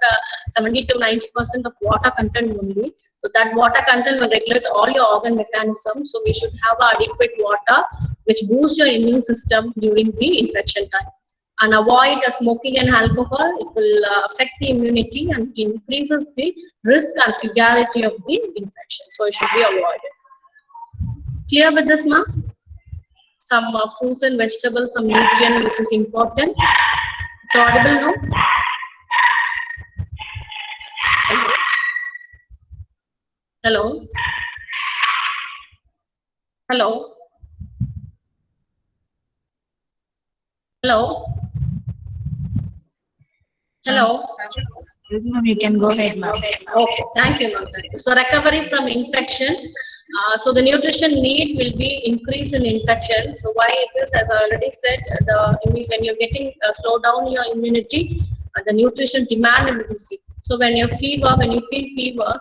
70 to 90% of water content only. So that water content will regulate all your organ mechanisms. So we should have adequate water, which boosts your immune system during the infection time. And avoid smoking and alcohol. It will affect the immunity and increases the risk and severity of the infection. So it should be avoided. Clear with this, ma? Some fruits and vegetables, some nutrient which is important. It's audible, no? Hello? Hello? Hello? Hello? You can go ahead, ma'am. Okay, thank you, ma'am. So recovery from infection. So the nutrition need will be increase in infection. So why it is, as I already said, when you're getting slow down your immunity, the nutrition demand will be seen. So when you feel fever,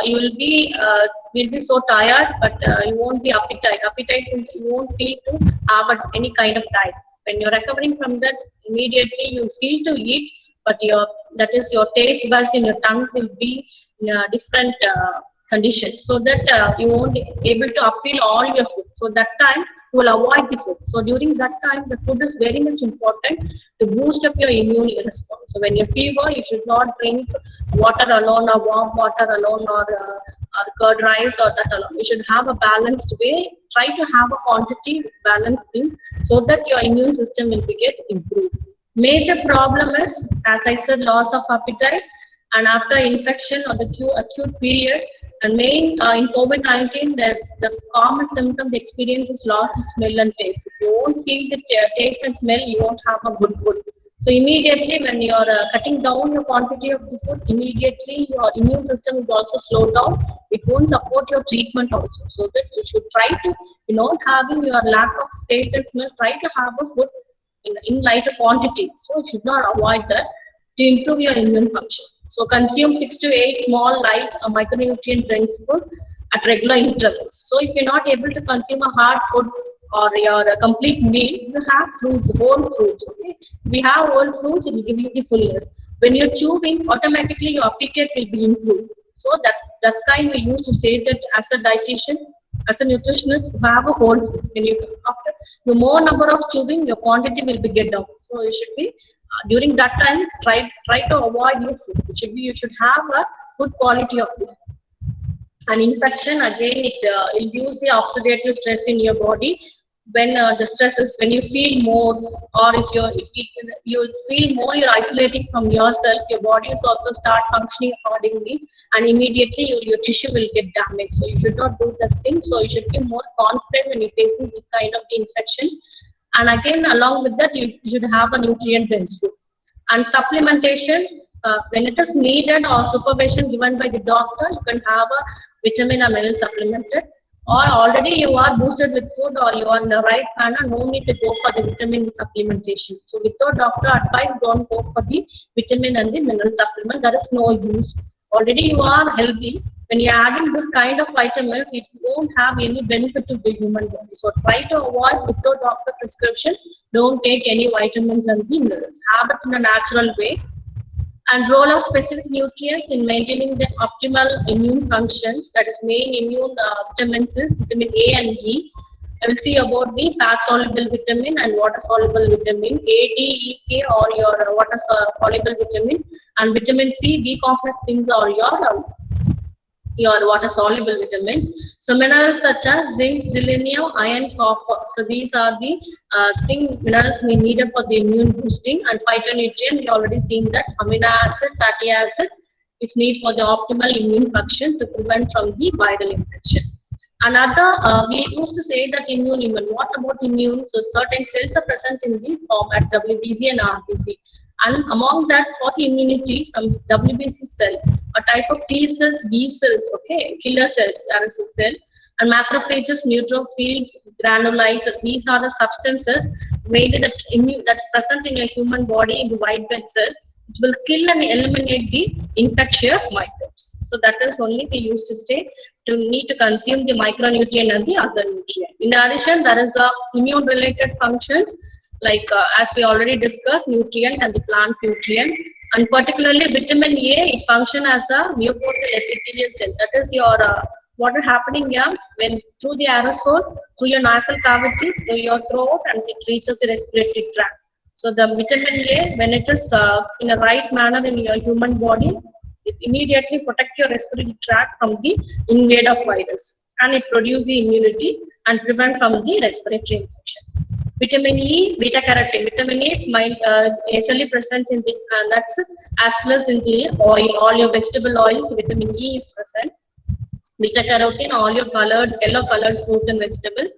you will be so tired, but you won't be appetite. Appetite means you won't feel to have any kind of diet. When you're recovering from that, immediately you feel to eat, but your taste buds in your tongue will be in a different condition, so that you won't be able to appeal all your food. So that time you will avoid the food. So during that time, the food is very much important to boost up your immune response. So when you fever, you should not drink water alone or warm water alone or curd rice or that alone. You should have a balanced way. Try to have a quantity balanced thing so that your immune system will get improved. Major problem is, as I said, loss of appetite, and after infection or the acute period, and main in COVID-19, the common symptom, the experience is loss of smell and taste. If you won't feel the taste and smell, you won't have a good food. So immediately when you are cutting down your quantity of the food, immediately your immune system will also slow down. It won't support your treatment also. So that you should try to, not having your lack of taste and smell, try to have a food in lighter quantity. So you should not avoid that to improve your immune function. So consume 6 to 8 small light micronutrient dense food at regular intervals. So if you're not able to consume a hard food or your complete meal, you have fruits, whole fruits. Okay, if we have whole fruits, it will give you the fullness. When you're chewing, automatically your appetite will be improved. So that's kind we used to say that as a dietitian, as a nutritionist, you have a whole food. When you after the more number of chewing, your quantity will be get down. So you should be during that time try to avoid your food. You should have a good quality of food. An infection again it induce the oxidative stress in your body when the stress is when you feel more, or you feel more you're isolating from yourself, your body is also start functioning accordingly, and immediately your tissue will get damaged. So you should not do that thing. So you should be more confident when you're facing this kind of infection. And again along with that you should have a nutrient dense food. And supplementation, when it is needed or supervision given by the doctor, you can have a vitamin or mineral supplemented, or already you are boosted with food or you are in the right manner, no need to go for the vitamin supplementation. So without doctor advice, don't go for the vitamin and the mineral supplement. There is no use. Already you are healthy. When you are adding this kind of vitamins, it won't have any benefit to the human body. So try to avoid without doctor prescription. Don't take any vitamins and the minerals. Have it in a natural way. And role of specific nutrients in maintaining the optimal immune function, that is main immune vitamins is vitamin A and E. I will see about the fat soluble vitamin and water soluble vitamin, A, D, E, K, or your water soluble vitamin, and vitamin C, B complex things are your water soluble vitamins. So minerals such as zinc, selenium, iron, copper. So these are the minerals we needed for the immune boosting. And phytonutrient, we already seen that amino acid, fatty acid, which need for the optimal immune function to prevent from the viral infection. Another, we used to say that immune. What about immune? So certain cells are present in the format WBC and RBC. And among that, for the immunity, some WBC cell, a type of T cells, B cells, okay, killer cells, that is a cell, and macrophages, neutrophils, granulites. These are the substances mainly that's present in your human body in the white blood cell. It will kill and eliminate the infectious microbes. So that is only we used to say to need to consume the micronutrient and the other nutrient. In addition, there is a immune-related functions like as we already discussed, nutrient and the plant nutrient, and particularly vitamin A, it functions as a mucosal epithelial cell. That is your what is happening here when through the aerosol, through your nasal cavity, through your throat, and it reaches the respiratory tract. So the vitamin A, when it is in a right manner in your human body, it immediately protects your respiratory tract from the invade of virus, and it produces the immunity and prevent from the respiratory infection. Vitamin E, beta carotene. Vitamin E is naturally present in the nuts as well as in the oil. All your vegetable oils, vitamin E is present. Beta carotene, all your yellow colored fruits and vegetables.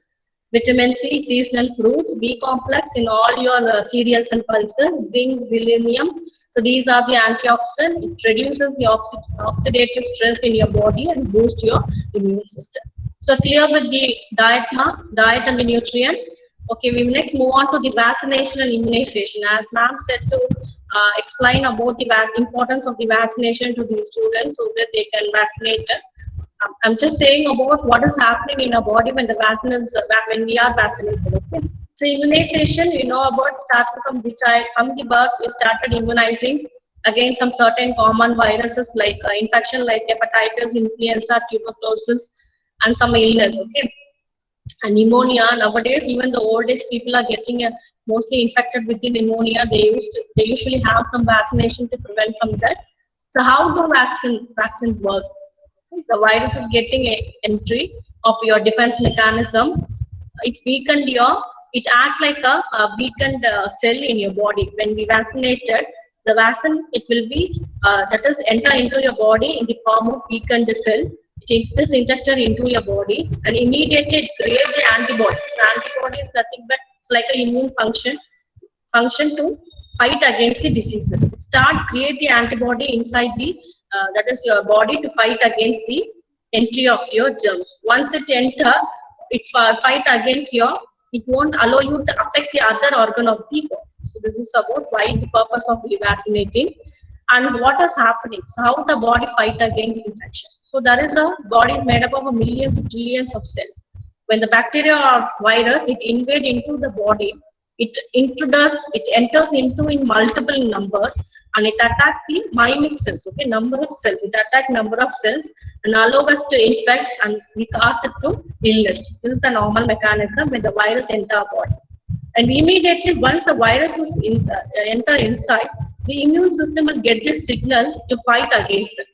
Vitamin C, seasonal fruits. B complex in all your cereals and pulses. Zinc, selenium. So these are the antioxidants. It reduces the oxidative stress in your body and boosts your immune system. So clear with the diet and the nutrient. Okay, we will next move on to the vaccination and immunization. As ma'am said to explain about the importance of the vaccination to the students so that they can vaccinate. I'm just saying about what is happening in our body when the vaccine is when we are vaccinated. Okay. So immunization, you know about started from the child, from the birth, we started immunizing against some certain common viruses like infection like hepatitis, influenza, tuberculosis, and some illness. Okay. And pneumonia, nowadays even the old age people are getting mostly infected with the pneumonia. They usually have some vaccination to prevent from that. So how do vaccines work? The virus is getting a entry of your defense mechanism. It acts like a weakened cell in your body. When we vaccinated, the vaccine, it will be that is enter into your body in the form of weakened cell. It is injected into your body and immediately it creates the antibody. So antibody is nothing but it's like an immune function to fight against the diseases. Create the antibody inside the, that is your body to fight against the entry of your germs. Once it enter, it fight against your, it won't allow you to affect the other organ of the body. So this is about why the purpose of vaccinating and what is happening. So how the body fight against infection. So there is a body is made up of millions, trillions of cells. When the bacteria or virus, it invade into the body, it enters into in multiple numbers and it attacks the myelic cells, okay, number of cells. It attacks number of cells and allow us to infect and we cause it to illness. This is the normal mechanism when the virus enter our body. And immediately once the virus is enter inside, the immune system will get this signal to fight against it.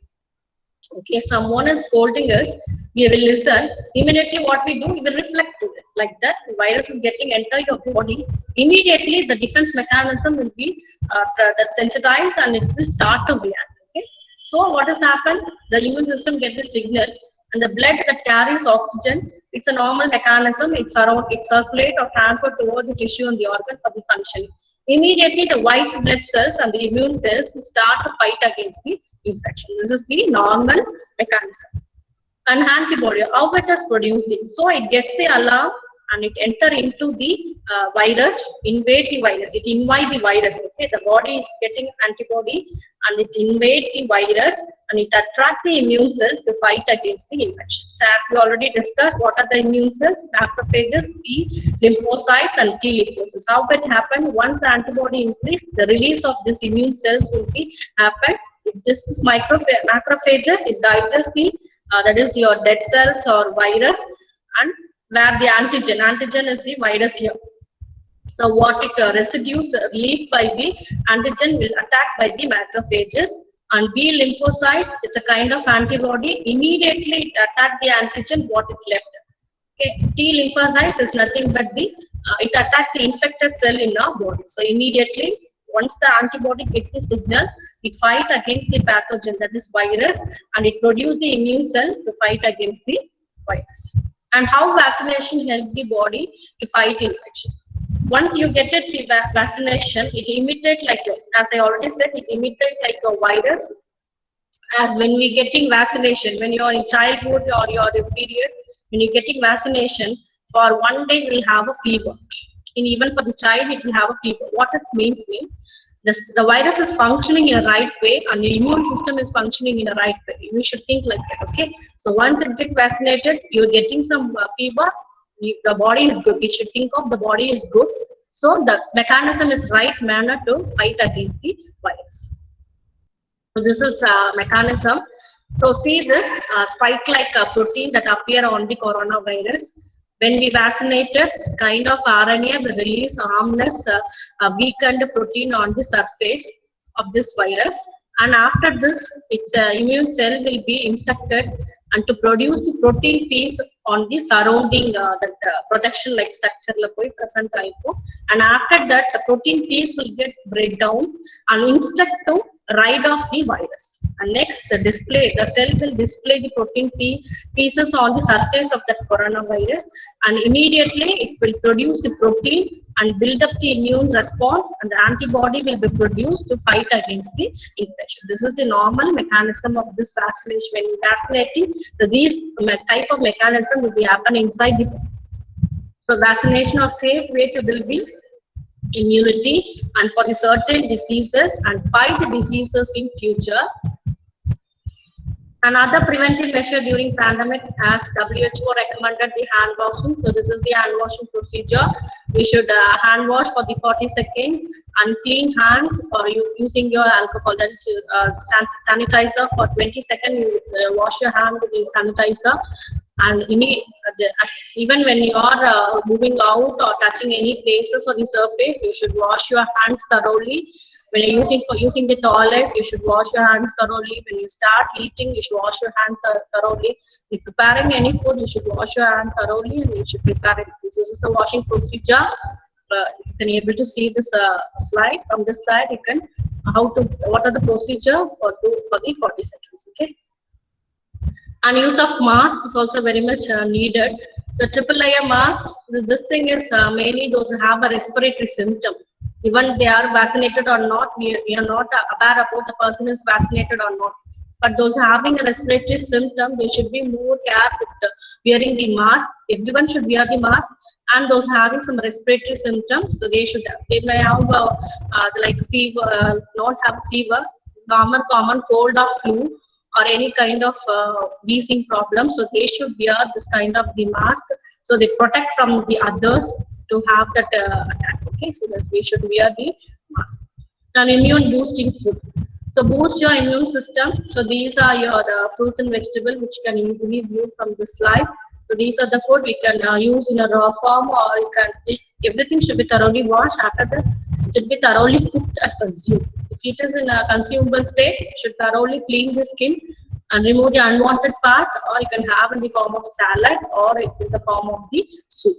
Okay, someone is scolding us, we will listen. Immediately what we do, we will reflect to it. Like that, the virus is getting enter your body. Immediately the defense mechanism will be sensitized and it will start to react. Okay, so what has happened? The immune system gets the signal and the blood that carries oxygen, it's a normal mechanism. It circulates or transfer toward the tissue and the organ for the function. Immediately the white blood cells and the immune cells will start to fight against the infection. This is the normal mechanism. And antibody, how it is producing. So it gets the alarm and it enter into the virus, invade the virus. It invade the virus. Okay, the body is getting antibody and it invade the virus and it attract the immune cell to fight against the infection. So as we already discussed, what are the immune cells? Macrophages, B lymphocytes and T lymphocytes. How it happen? Once the antibody increase, the release of this immune cells will be happen. If this is macrophages, it digests the that is your dead cells or virus, and where the antigen is the virus here. So what it residues leaked by the antigen will attack by the macrophages, and B lymphocytes, it's a kind of antibody, immediately it attack the antigen what it left. Okay, T lymphocytes is nothing but the it attack the infected cell in our body. So immediately once the antibody gets the signal, it fight against the pathogen, that is virus, and it produces the immune cell to fight against the virus. And how vaccination helps the body to fight infection. Once you get it, the vaccination, it imitates like, as I already said, it imitates like a virus. As when we getting vaccination, when you are in childhood or you are in period, when you're getting vaccination, for one day you will have a fever. And even for the child, it will have a fever. What it means the virus is functioning in a right way and the immune system is functioning in a right way. You should think like that, okay? So once it gets vaccinated, you're getting some fever, the body is good. You should think of the body is good. So the mechanism is right manner to fight against the virus. So this is a mechanism. So see this spike-like protein that appear on the coronavirus. When we vaccinated, this kind of RNA will release harmless weakened protein on the surface of this virus, and after this, its immune cell will be instructed and to produce the protein piece on the surrounding projection like structure present type, and after that the protein piece will get break down and instruct to ride off the virus. And next, the cell will display the protein pieces on the surface of that coronavirus, and immediately it will produce the protein and build up the immune response, and the antibody will be produced to fight against the infection. This is the normal mechanism of this vaccination. When vaccinating, these type of mechanism will be happen inside the body. So vaccination is a safe way to build the immunity and for the certain diseases and fight the diseases in future. Another preventive measure during pandemic, as WHO recommended the hand washing. So this is the hand washing procedure. We should hand wash for the 40 seconds and clean hands, or using your alcohol, that is sanitizer for 20 seconds. You wash your hand with the sanitizer, and even when you are moving out or touching any places on the surface, you should wash your hands thoroughly. When you're using the toilets, you should wash your hands thoroughly. When you start eating, you should wash your hands thoroughly. If preparing any food, you should wash your hands thoroughly and you should prepare it. This is a washing procedure. You can able to see this slide. From this slide, you can what are the procedure for the 40 seconds. Okay. And use of mask is also very much needed. So triple layer mask. This thing is mainly those who have a respiratory symptom. Even they are vaccinated or not, we are not aware about the person is vaccinated or not. But those having a respiratory symptom, they should be more careful with wearing the mask. Everyone should wear the mask. And those having some respiratory symptoms, so they may have like fever, not have fever, normal common cold or flu, or any kind of wheezing problem. So they should wear this kind of the mask, so they protect from the others to have that attack. Okay, so that's we should wear the mask. An immune boosting food. So boost your immune system. So these are your fruits and vegetables which you can easily view from this slide. So these are the food we can use in a raw form, or you can. Everything should be thoroughly washed. After that, it should be thoroughly cooked and consumed. If it is in a consumable state, you should thoroughly clean the skin and remove the unwanted parts, or you can have in the form of salad or in the form of the soup.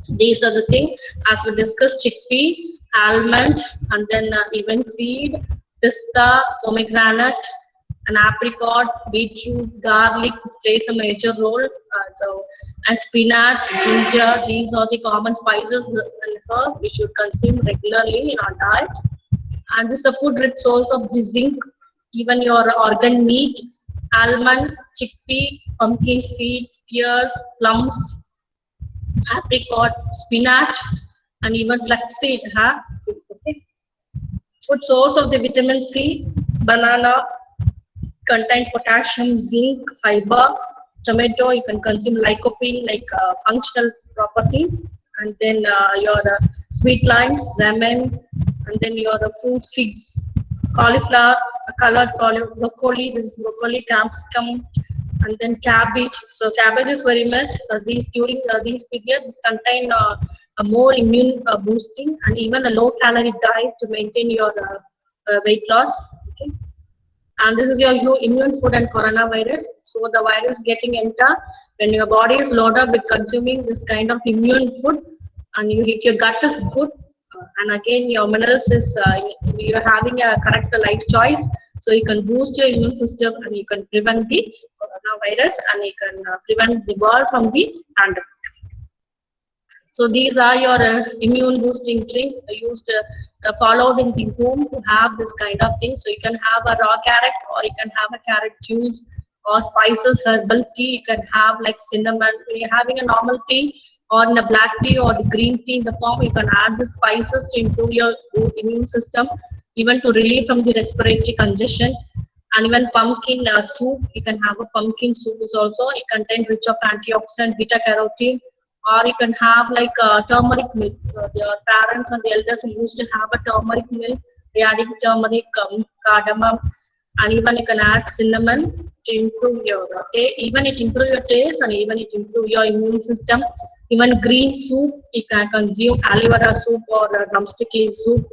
So these are the things as we discussed: chickpea, almond, and then even seed, pista, pomegranate, an apricot, beetroot, garlic plays a major role. And spinach, ginger, these are the common spices and herbs we should consume regularly in our diet. And this is a food rich source of the zinc, even your organ meat, almond, chickpea, pumpkin seed, pears, plums, apricot, spinach, and even flaxseed have zinc. Okay. Food source of the vitamin C, banana contains potassium, zinc, fiber. Tomato, you can consume lycopene, like functional property. And then your sweet limes, lemon, and then your fruit figs, cauliflower, colored broccoli, this is broccoli, capsicum, and then cabbage. So cabbage is very much these during these periods contain a more immune boosting, and even a low calorie diet to maintain your weight loss. Okay. And this is your immune food and coronavirus. So the virus getting enter when your body is loaded up with consuming this kind of immune food, and if your gut is good, and again your minerals is you're having a correct life choice, so you can boost your immune system and you can prevent the coronavirus, and you can prevent the world from the pandemic. So these are your immune boosting drink used followed in the home to have this kind of thing. So you can have a raw carrot, or you can have a carrot juice, or spices, herbal tea. You can have like cinnamon. When you're having a normal tea, or in a black tea or the green tea in the form, you can add the spices to improve your immune system, even to relieve from the respiratory congestion. And even pumpkin soup, you can have a pumpkin soup is also, it contains rich of antioxidant, beta carotene. Or you can have like turmeric milk. Your parents and the elders used to have a turmeric milk. They added turmeric, cardamom, and even you can add cinnamon to improve your taste. Even it improve your taste, and even it improve your immune system. Even green soup, you can consume aloe vera soup or drumstick leaf soup.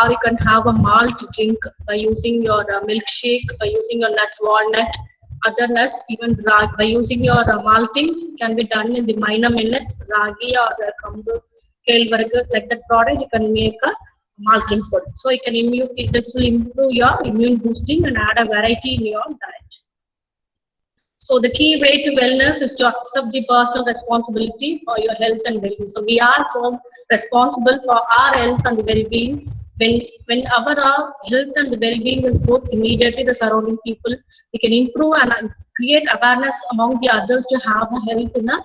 Or you can have a malt drink by using your milkshake, by using your nuts, walnut, other nuts, even by using your malting can be done in the minor millet, ragi or kambu, kelvarga, like that product you can make a malting food. So you can this will improve your immune boosting and add a variety in your diet. So the key way to wellness is to accept the personal responsibility for your health and well-being. So we are so responsible for our health and well-being. When our health and well-being is good, immediately the surrounding people, we can improve and create awareness among the others to have a health in a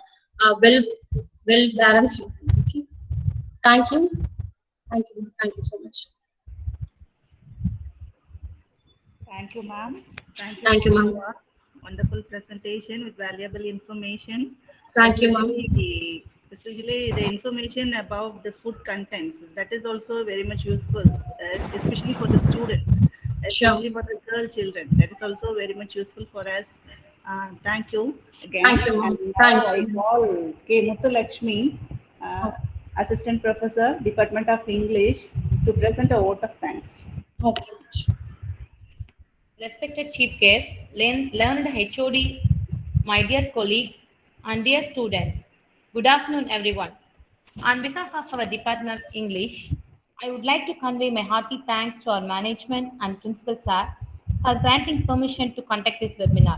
well balanced. Okay. Thank you so much. Thank you, ma'am. Thank you, ma'am. For wonderful presentation with valuable information. Thank you, ma'am. Especially the information about the food contents, that is also very much useful, especially for the students, especially for the girl children. That is also very much useful for us. Thank you again. Thank you, ma'am. Thank you. Involve K. Muthulakshmi, Assistant Professor, Department of English, to present a vote of thanks. Okay. Respected Chief Guest, learned HOD, my dear colleagues, and dear students, good afternoon, everyone. On behalf of our Department of English, I would like to convey my hearty thanks to our management and principal sir for granting permission to conduct this webinar.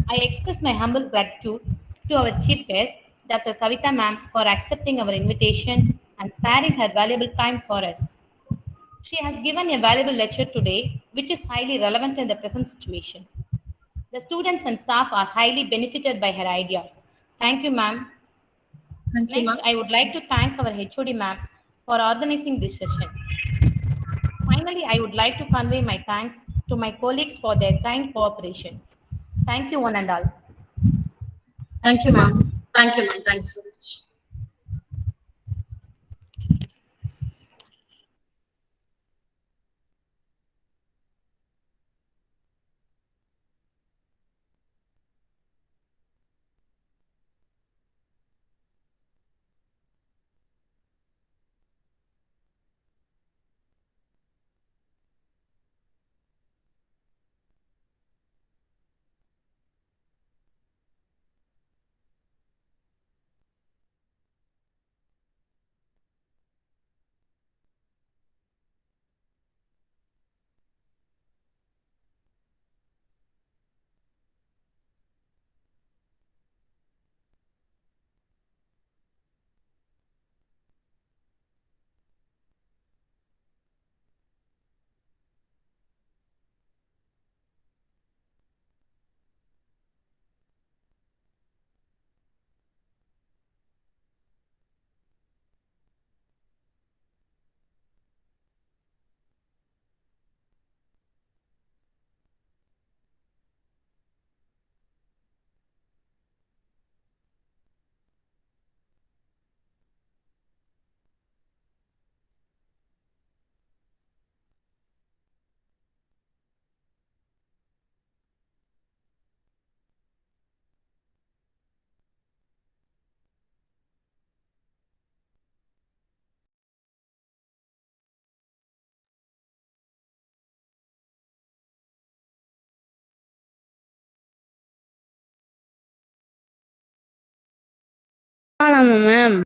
I express my humble gratitude to our Chief Guest, Dr. Kavita ma'am, for accepting our invitation and sparing her valuable time for us. She has given a valuable lecture today, which is highly relevant in the present situation. The students and staff are highly benefited by her ideas. Thank you, ma'am. Thank you, Next, ma'am. I would like to thank our HOD ma'am for organizing this session. Finally, I would like to convey my thanks to my colleagues for their kind cooperation. Thank you, one and all. Thank you, ma'am. Thank you, ma'am. Thank you so much. ஆமாம் ma'am.